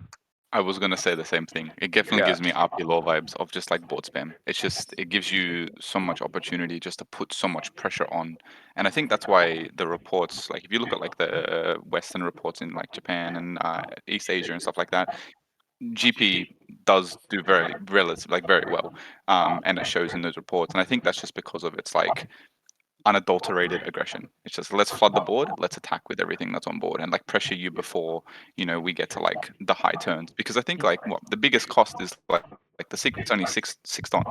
I was gonna say the same thing. It definitely
Yeah.
gives me RP law vibes of just like board spam. It's just it gives you so much opportunity just to put so much pressure on, and I think that's why the reports, like if you look at like the Western reports in like Japan and East Asia and stuff like that, GP does do very well, and it shows in those reports. And I think that's just because of its like unadulterated aggression. It's just let's flood the board, let's attack with everything that's on board, and like pressure you before we get to like the high turns. Because I think like what the biggest cost is like the secret's only six ton.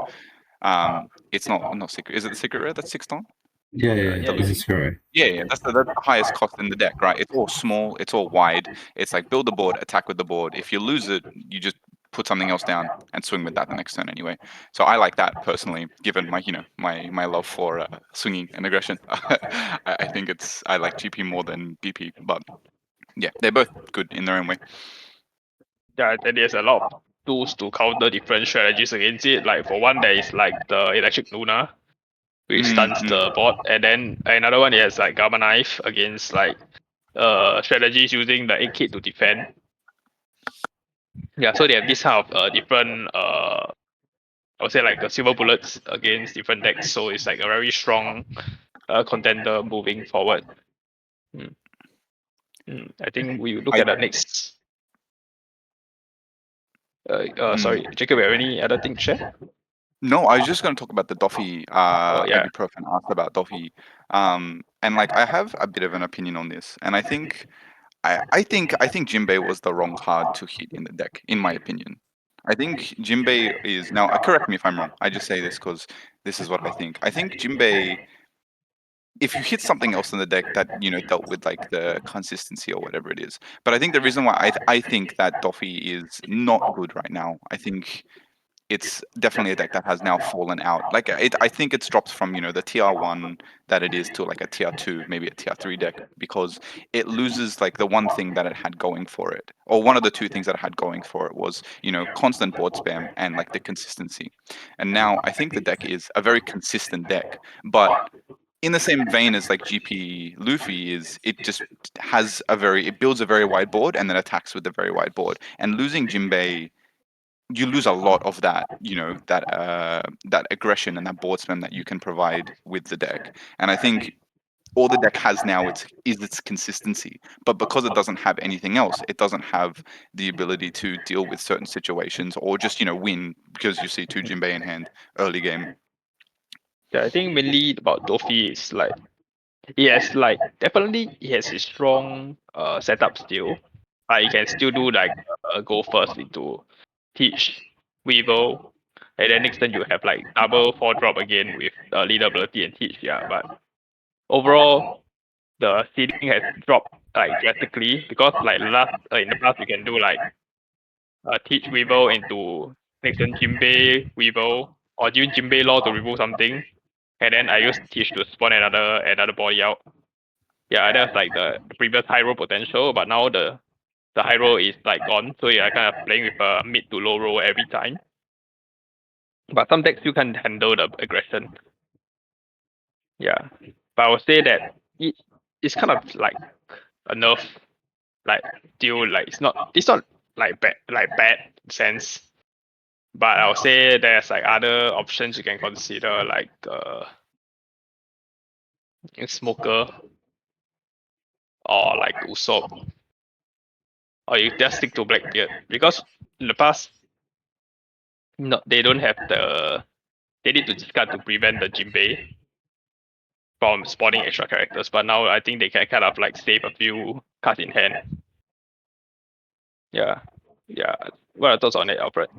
It's not secret. Is it the secret rare that's 6 ton?
Yeah,
The
this
Luffy.
is correct.
Yeah, that's the highest cost in the deck, right? It's all small, it's all wide. It's like build the board, attack with the board. If you lose it, you just put something else down and swing with that the next turn anyway. So I like that personally, given my my love for swinging and aggression. I think I like GP more than BP, but yeah, they're both good in their own way.
Yeah, and there's a lot of tools to counter different strategies against it. Like for one, there is like the Electric Luna, which stuns the board, and then another one is like Gamma Knife against like strategies using the 8 kit to defend. Yeah, so they have this kind of different I would say like silver bullets against different decks. So it's like a very strong contender moving forward. I think we look at the next. Sorry, Jacob, you have any other thing to share?
No, I was just going to talk about the Doffy.
Yeah.
Ibuprofen asked about Doffy, and like I have a bit of an opinion on this, and I think I think Jinbei was the wrong card to hit in the deck, in my opinion. I think Jinbei is now. Correct me if I'm wrong. I just say this because this is what I think. I think Jinbei, if you hit something else in the deck that dealt with like the consistency or whatever it is. But I think the reason why I think that Doffy is not good right now. I think it's definitely a deck that has now fallen out. Like I think it's dropped from the TR1 that it is to like a TR2, maybe a TR3 deck because it loses like the one thing that it had going for it, or one of the two things that it had going for it was constant board spam and like the consistency. And now I think the deck is a very consistent deck, but in the same vein as like GP Luffy is, it just it builds a very wide board and then attacks with a very wide board. And losing Jinbei, you lose a lot of that, that aggression and that board spam that you can provide with the deck. And I think all the deck has now is its consistency, but because it doesn't have anything else, it doesn't have the ability to deal with certain situations or just win because you see two Jinbei in hand early game.
Yeah, I think mainly about Doffy is like definitely he has a strong setup still. He can still do like go first into Teach, Weevil, and then next turn you have like double 4-drop again with leader ability and Teach. Yeah, but overall the ceiling has dropped like drastically because like in the past you can do like Teach Weevil into next turn Jinbei Weevil or even Jinbei Law to remove something, and then I use Teach to spawn another body out. Yeah, that's like the previous high roll potential, but now the high roll is like gone, so you're kind of playing with a mid to low roll every time. But some decks you can handle the aggression. Yeah, but I would say that it's kind of like a nerf, like still like it's not like bad sense. But I would say there's like other options you can consider, like Smoker or like Usopp, or you just stick to Blackbeard because in the past, no, they don't have they need to discard to prevent the Jinbei from spawning extra characters. But now I think they can kind of like save a few cards in hand. Yeah. What are your thoughts on it, Alfred?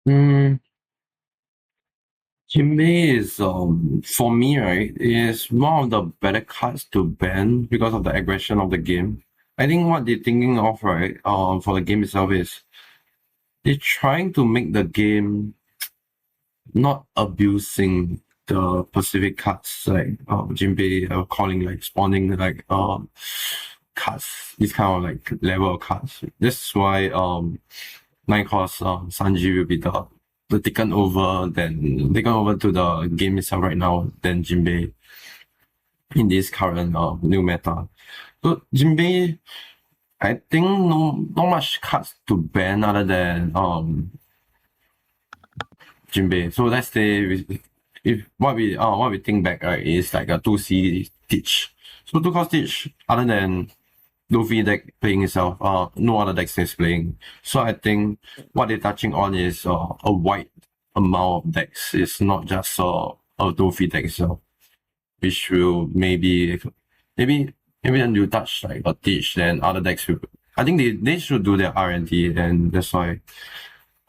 Jinbei is for me, right, is one of the better cards to ban because of the aggression of the game. I think what they're thinking of, right, for the game itself is they're trying to make the game not abusing the Pacific cards, like Jinbei calling like spawning like cards, this kind of like level of cards. This is why 9 cost Sanji will be the taken over to the game itself right now than Jinbei in this current new meta. So Jinbei, I think not much cards to ban other than Jinbei. So let's say if what we think back, right, is like a 2C Teach. So 2 cost Teach, other than Luffy deck playing itself, no other decks is playing. So I think what they're touching on is a wide amount of decks. It's not just a Luffy deck itself, which will maybe when you touch like a Teach, then other decks will. I think they should do their R&D, and that's why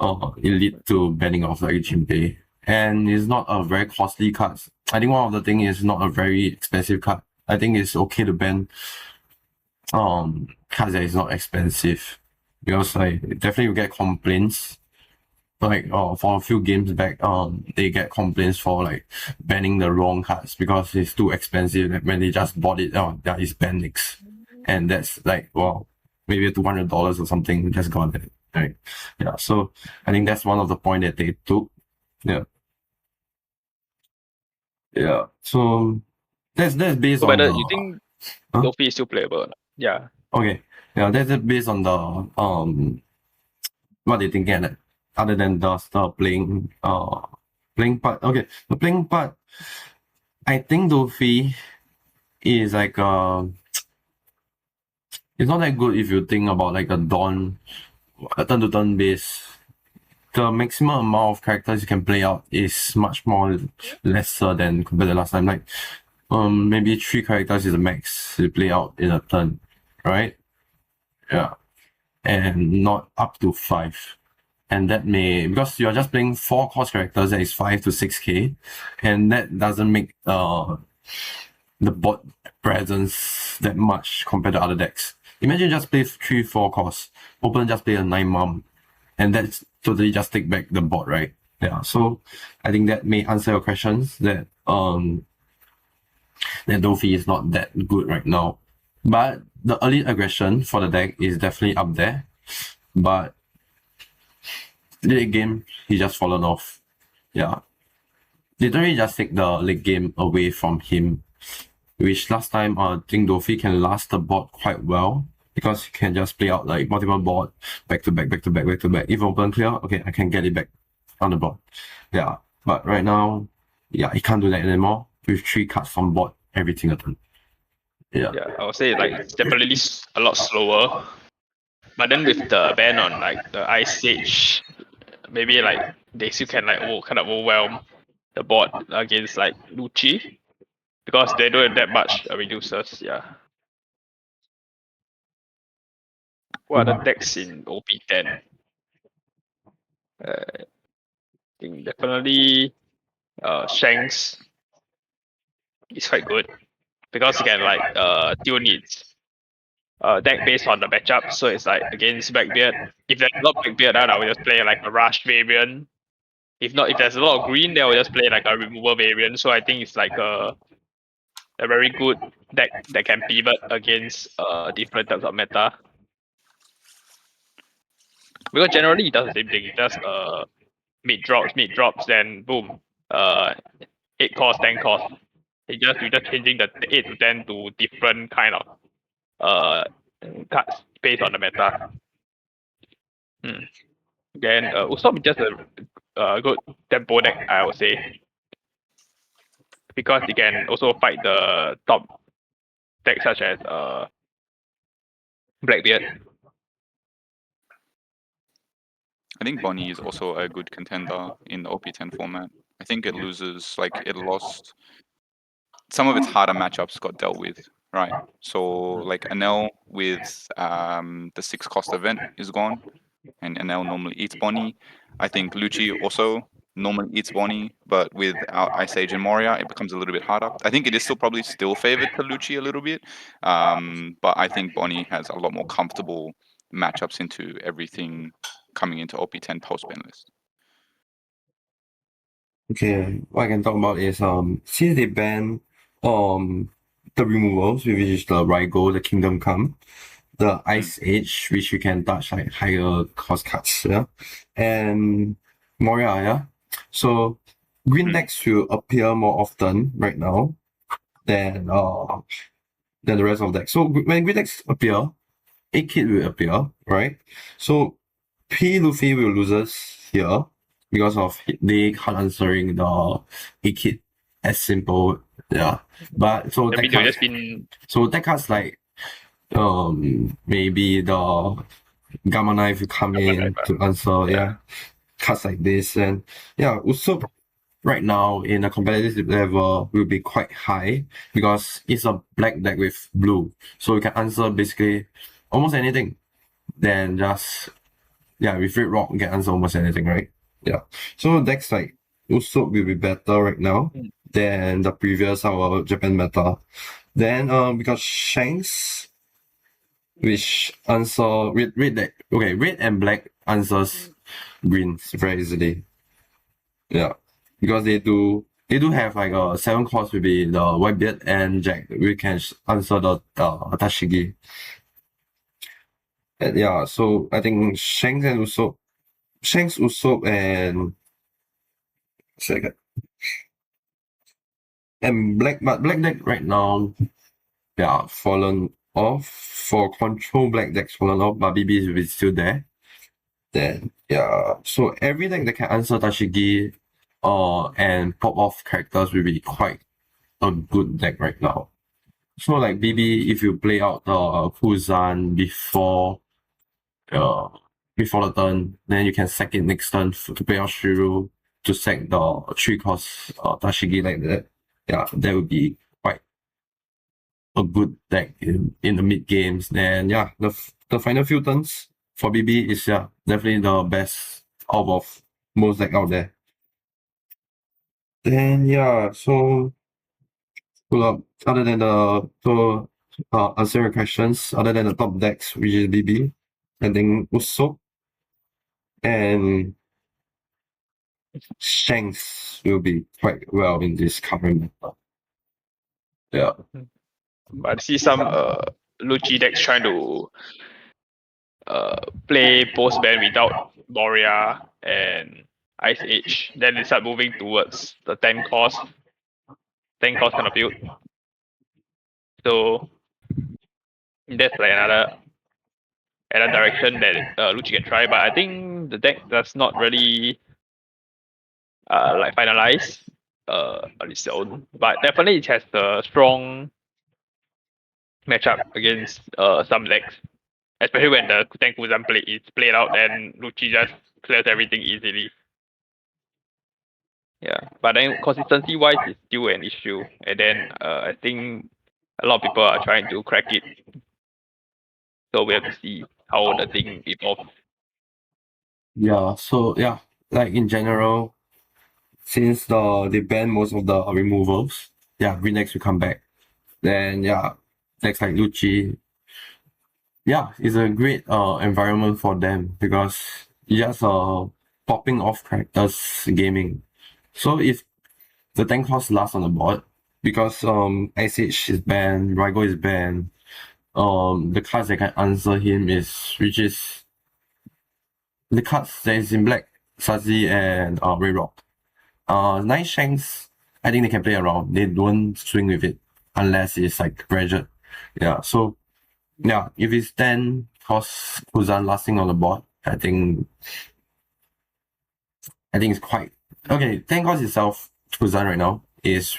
it lead to banning of like Jinbei. And it's not a very costly card. I think one of the thing is not a very expensive card. I think it's okay to ban cards that is not expensive, because like definitely you get complaints. Like for a few games back, they get complaints for like banning the wrong cards because it's too expensive. Like, when they just bought it, that is banned next, and that's like, well, maybe $200 or something just got it. Right? Yeah. So I think that's one of the point that they took. Yeah. Yeah. So that's based
So,
on
but
the.
you think
Huh?
Luffy is still playable? Yeah.
Okay. Yeah, that's based on the what they thinking at other than the playing part. Okay, the playing part, I think Luffy is like it's not that good if you think about like a turn to turn base. The maximum amount of characters you can play out is much more lesser than compared to last time. Like maybe 3 characters is the max you play out in a turn, right? Yeah. And not up to 5. And that may, because you're just playing 4 cost characters, that is 5 to 6k, and that doesn't make the bot presence that much compared to other decks. Imagine just play 3-4 costs, opponent just play a 9 mom, and that's totally just take back the bot, right? Yeah, so I think that may answer your questions, that that Dofi is not that good right now. But the early aggression for the deck is definitely up there. But late game, he just fallen off. Yeah. Literally just take the late game away from him. Which last time I think Dofi can last the board quite well, because he can just play out like multiple board back to back. If open clear, okay, I can get it back on the board. Yeah. But right now, yeah, he can't do that anymore with 3 cards from board every single turn. Yeah.
Yeah, I would say like it's definitely a lot slower. But then with the ban on like the Ice Age, maybe like they still can like kind of overwhelm the board against like Lucci, because they don't have that much reducers. Yeah. What are the decks in OP10? I think definitely Shanks is quite good, because you can like tune its deck based on the matchup. So it's like against Blackbeard. If there's a lot of Blackbeard, then I will just play like a Rush variant. If not, if there's a lot of green, then I will just play like a removal variant. So I think it's like a very good deck that can pivot against different types of meta. Because generally it does the same thing. It does mid drops, then boom, 8 cost, 10 cost. You're just changing the 8 to 10 to different kind of cards based on the meta. Then Usopp is just a good tempo deck, I would say, because he can also fight the top decks such as Blackbeard.
I think Bonnie is also a good contender in the OP10 format. I think it loses, like it lost some of its harder matchups got dealt with, right? So like Anel with the 6 cost event is gone, and Anel normally eats Bonnie. I think Lucci also normally eats Bonnie, but without Ice Age and Moria, it becomes a little bit harder. I think it is probably still favored to Lucci a little bit, but I think Bonnie has a lot more comfortable matchups into everything coming into OP10 post ban list.
Okay, what I can talk about is since they ban the removals, which is the Rygo, the Kingdom Come, the Ice Age, which you can touch like higher cost cards, yeah, and Moria, yeah. So green decks will appear more often right now than the rest of the decks. So when green decks appear, a kid will appear, right? So P Luffy will loses here because of they can't answering the a kid as simple, yeah. But so
I
that
mean, they've
cards,
just been
so that cards like maybe the Gamma Knife will come
Gamma
in
Knife,
to answer,
yeah.
yeah, cards like this. And yeah, also right now in a competitive level will be quite high because it's a black deck with blue, so you can answer basically almost anything. Then just yeah, with Red Rock you can answer almost anything, right? Yeah. So decks like Usopp will be better right now than the previous our Japan meta. Then because Shanks, which answer red deck, okay, red and black answers greens very easily. Yeah. Because they do have like a 7 cost will be the Whitebeard and Jack. We can answer the Tashigi. And yeah, so I think Shanks, Usopp, and second. And black deck right now, yeah, fallen off. For control, black deck's fallen off, but BB will be still there. Then yeah, so every deck that can answer Tashigi and pop off characters will be quite a good deck right now. So like BB, if you play out the Kuzan before the turn, then you can sack it next turn to play out Shiru to sack the 3 cost Tashigi like that. Yeah, that would be quite a good deck in the mid games. Then yeah, the final few turns for BB is yeah definitely the best out of most deck out there. Then yeah, so pull up other than the answer your questions, other than the top decks, which is BB, I think Usopp and Shanks will be quite well in this current meta. Yeah.
But I see some Lucci decks trying to play post ban without Moria and Ice Age. Then they start moving towards the 10 cost kind of build. So that's like another direction that Lucci can try. But I think the deck does not really like finalize on its own. But definitely it has a strong matchup against some decks. Especially when the Tenkuzan play is played out, then Lucci just clears everything easily. Yeah, but then consistency wise is still an issue, and then I think a lot of people are trying to crack it. So we have to see how the thing evolves.
Yeah, so yeah, like in general, since they ban most of the removals, yeah, green decks will come back. Then yeah, decks like Lucci, yeah, it's a great environment for them because it's just popping off characters gaming. So if the tank cost lasts on the board, because SH is banned, Rygo is banned, the cards that can answer him which is the cards that is in black, Sazi and Ray Rock. Nine Shanks, I think they can play around. They don't swing with it unless it's like pressured. Yeah, so yeah, if it's 10 cost Kuzan lasting on the board, I think it's quite okay. 10 cost itself, Kuzan right now is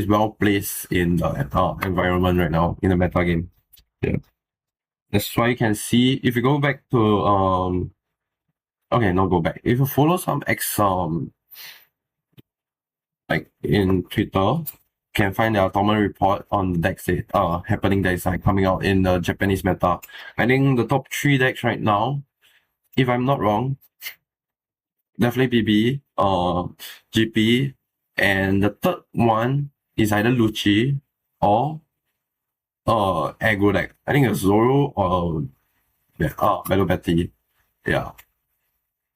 well placed in the environment right now in the meta game. Yeah. That's why you can see if you go back to okay, not go back. If you follow some like in Twitter, can find their tournament report on the decks that happening that is like coming out in the Japanese meta. I think the top 3 decks right now, if I'm not wrong, definitely BB, GP, and the third one is either Lucci or aggro deck. I think it's Zoro or Battle Betty. Yeah.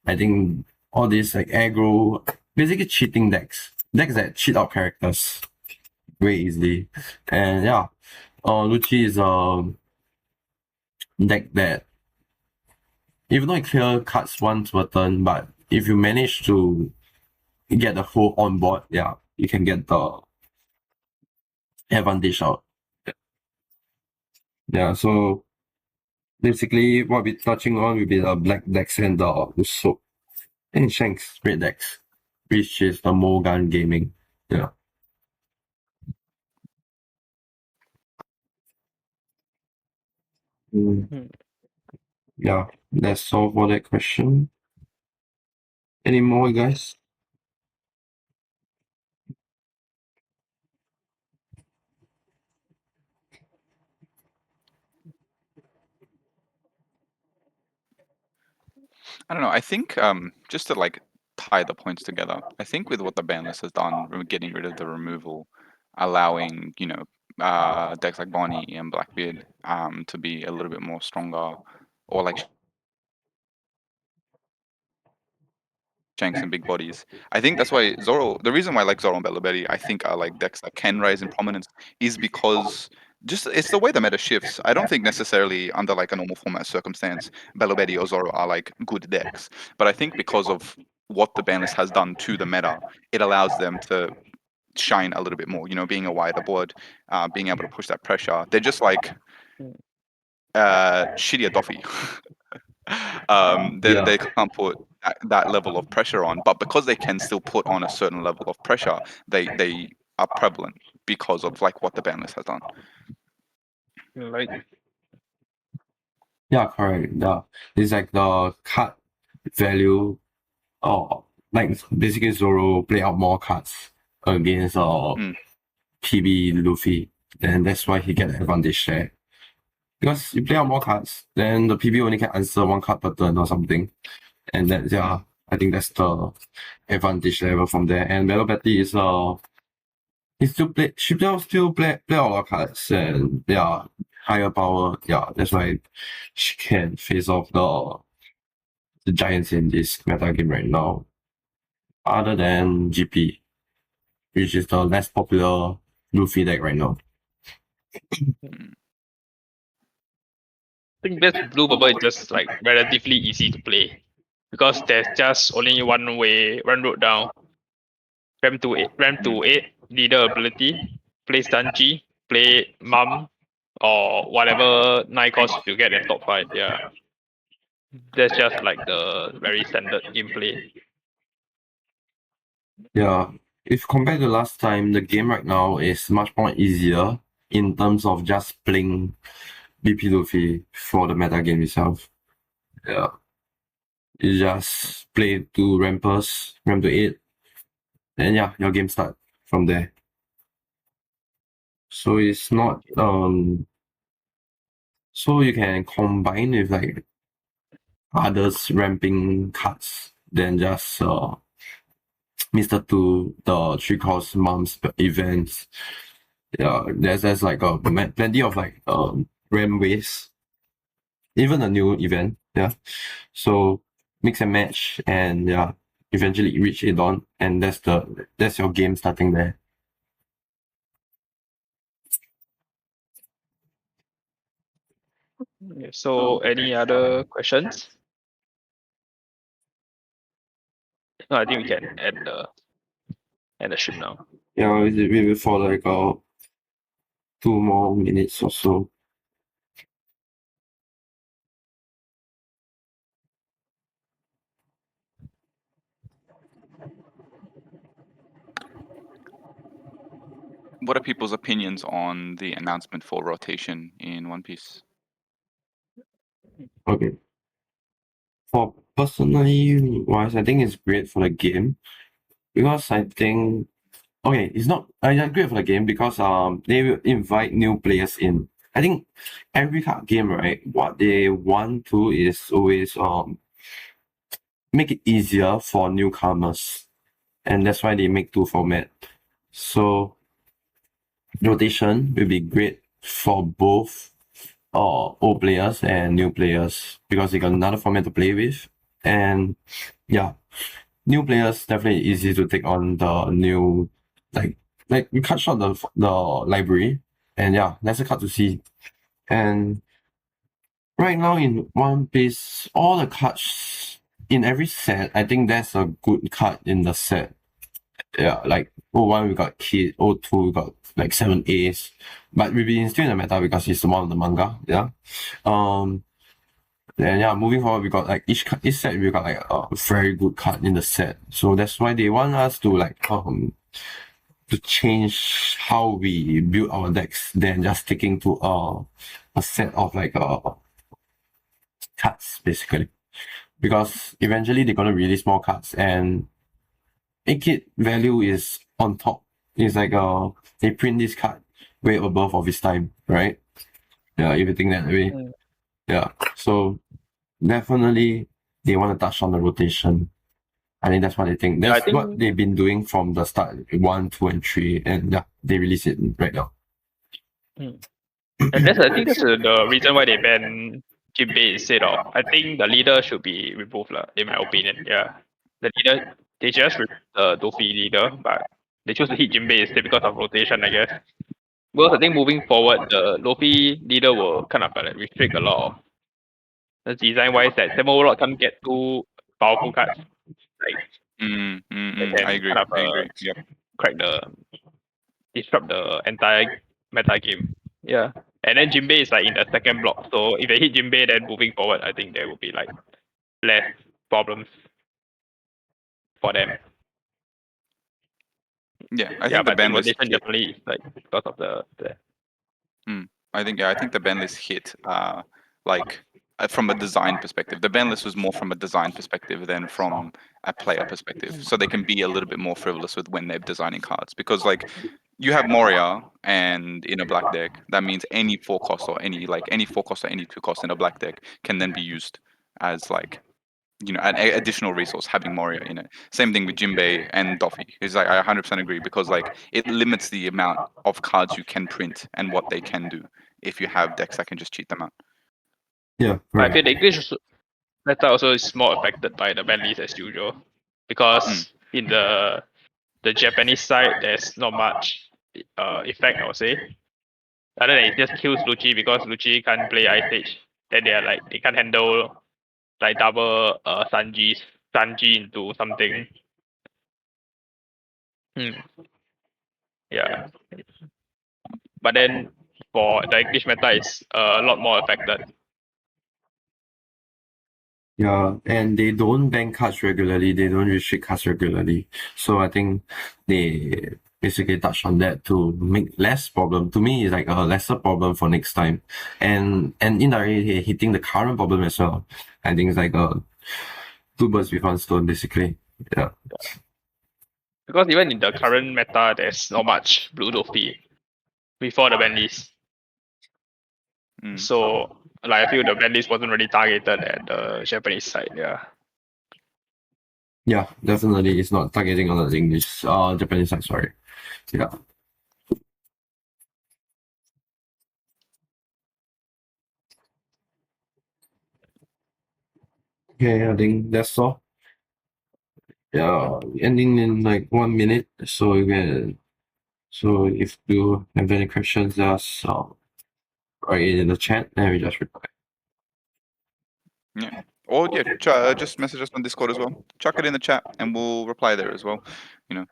I think all these like aggro basically cheating decks. Decks that cheat out characters very easily. And yeah, Lucci is a deck that even though it clear cards once per turn, but if you manage to get the whole on board, yeah, you can get the advantage out. Yeah, so basically what we're touching on will be the black decks and the soap and Shanks red decks, which is the Morgan Gaming. Yeah. Yeah, that's all for that question. Any more, guys?
I don't know. I think just to like tie the points together, I think with what the ban list has done, getting rid of the removal, allowing decks like Bonnie and Blackbeard to be a little bit more stronger, or like Shanks and big bodies. I think that's why Zoro. The reason why I like Zoro and Bellabelly, I think are like decks that can rise in prominence, is because just it's the way the meta shifts. I don't think necessarily under like a normal format circumstance, Bellabelly or Zoro are like good decks, but I think because of what the ban list has done to the meta, it allows them to shine a little bit more. You know, being a wider board, being able to push that pressure. They're just like shittier Doffy.
Yeah.
They can't put that level of pressure on, but because they can still put on a certain level of pressure, they are prevalent because of like what the ban list has done.
Like,
Yeah, correct. It's like the card value, like basically Zoro play out more cards against PB Luffy, and that's why he get the advantage there. Because you play out more cards, then the PB only can answer one card per turn or something, and that's I think that's the advantage level from there. And Battle Betty is he still play a lot of cards, and higher power. Yeah, that's why she can face off the giants in this meta game right now. Other than GP, which is the less popular Luffy deck right now.
I think this blue bubble is just like relatively easy to play because there's just only one route down. Ram to 8, leader ability, play stun G, play mum, or whatever 9 cost you get in top 5. Yeah, that's just like the very standard gameplay.
Yeah, if compared to last time, the game right now is much more easier in terms of just playing BP Luffy for the meta game itself. Yeah. You just play to rampers, ramp to 8, and yeah, your game start from there. So it's not so you can combine with like others ramping cards than just Mr. Two, the 3 cost mums events. Yeah, there's like plenty of like ramp ways. Even a new event, yeah. So mix and match, and yeah, eventually reach it on, and that's your game starting there.
So any other questions? No, I think we can end the stream now.
Yeah, we will for like 2 more minutes or so.
What are people's opinions on the announcement for rotation in One Piece?
Okay. For personally wise, I think it's great for the game because I think it's not great for the game because they will invite new players in. I think every card game, right, what they want to is always make it easier for newcomers, and that's why they make 2 format. So rotation will be great for both old players and new players because they got another format to play with. And yeah, new players definitely easy to take on the new like we cut short the library and yeah, lesser card to see. And right now in One Piece, all the cards in every set, I think there's a good card in the set. Yeah, like O1 we got Kid, O2 we got like 7 A's. But we've been still in the meta because it's one of the manga, yeah. And yeah, moving forward, we got like each set we got like a very good card in the set. So that's why they want us to like to change how we build our decks than just sticking to a set of like cards basically. Because eventually they're gonna release more cards and kit value is on top. It's like they print this card way above of its time, right? Yeah, if you think that way.
Mm.
Yeah. So definitely they want to touch on the rotation. I think that's what they think. That's
think-
what they've been doing from the start, 1, 2, and 3, and yeah, they release it right now.
And I think that's the reason why they ban Jinbei instead of. I think the leader should be removed, in my opinion. Yeah, the leader, they just removed the Luffy leader, but they chose to hit Jinbei instead because of rotation, I guess. Because I think moving forward, the Luffy leader will kind of like restrict a lot of the design wise that Samuel Warlock can't get too powerful cards. Like they can
I agree.
kind of
I agree. Yep.
crack disrupt the entire meta game. Yeah. And then Jinbei is like in the second block. So if they hit Jinbei, then moving forward, I think there will be like less problems for them.
Yeah, I think the
but I
ban
think
list
rotation
hit.
definitely is like because of the
I think the ban list hit like from a design perspective. The ban list was more from a design perspective than from a player perspective. So they can be a little bit more frivolous with when they're designing cards because like you have Moria and in a black deck, that means any 4 cost or any 4 cost or any 2 cost in a black deck can then be used as like an additional resource having Moria in it. Same thing with Jinbei and Doffy. It's like I 100% agree because like it limits the amount of cards you can print and what they can do if you have decks that can just cheat them out.
Yeah,
But I
right.
feel the English meta also is more affected by the ban list as usual. Because in the Japanese side there's not much effect, I would say. Other than it just kills Lucci because Lucci can't play Ice Age. Then they can't handle like double Sanji into something. Yeah. But then for the English meta is a lot more affected.
Yeah, and they don't ban cards regularly, they don't restrict cards regularly. So I think they basically touch on that to make less problem. To me, it's like a lesser problem for next time. And indirectly hitting the current problem as well. I think it's like two birds with one stone, basically. Yeah.
Because even in the current meta there's not much blue Luffy before the ban list. So like I feel the ban list wasn't really targeted at the Japanese side, yeah.
Yeah, definitely it's not targeting on the English Japanese side, sorry. Yeah. Okay, I think that's all. Yeah, ending in like 1 minute. So you can if you have any questions, just write it in the chat and we just reply.
Yeah. Or yeah, just message us on Discord as well. Chuck it in the chat and we'll reply there as well.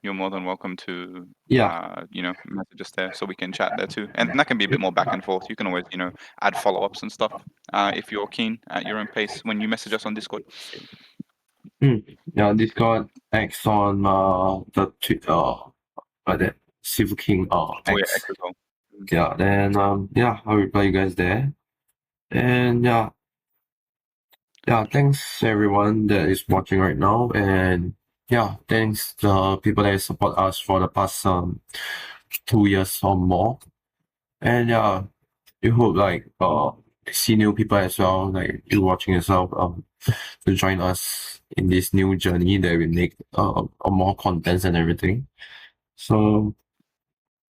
You're more than welcome to message us there so we can chat there too. And that can be a bit more back and forth. You can always, add follow-ups and stuff if you're keen at your own pace when you message us on Discord.
Yeah, Discord X on the Twitter that SeafoodKing X.
X as well.
Yeah, then I'll reply you guys there. And thanks everyone that is watching right now, and thanks the people that support us for the past 2 years or more. And we hope like see new people as well, like you watching as well, to join us in this new journey that we make more contents and everything. So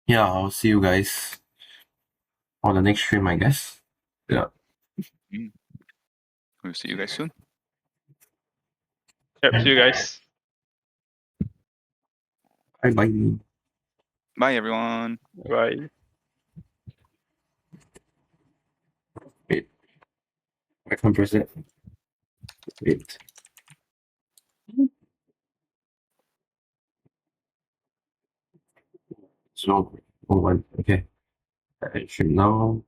I'll see you guys on the next stream, I guess. Yeah.
We'll see you guys soon.
Yep, see you guys.
Bye bye.
Bye, everyone.
Right.
Wait. I can't press it. Wait. So, oh, one. Okay. I should now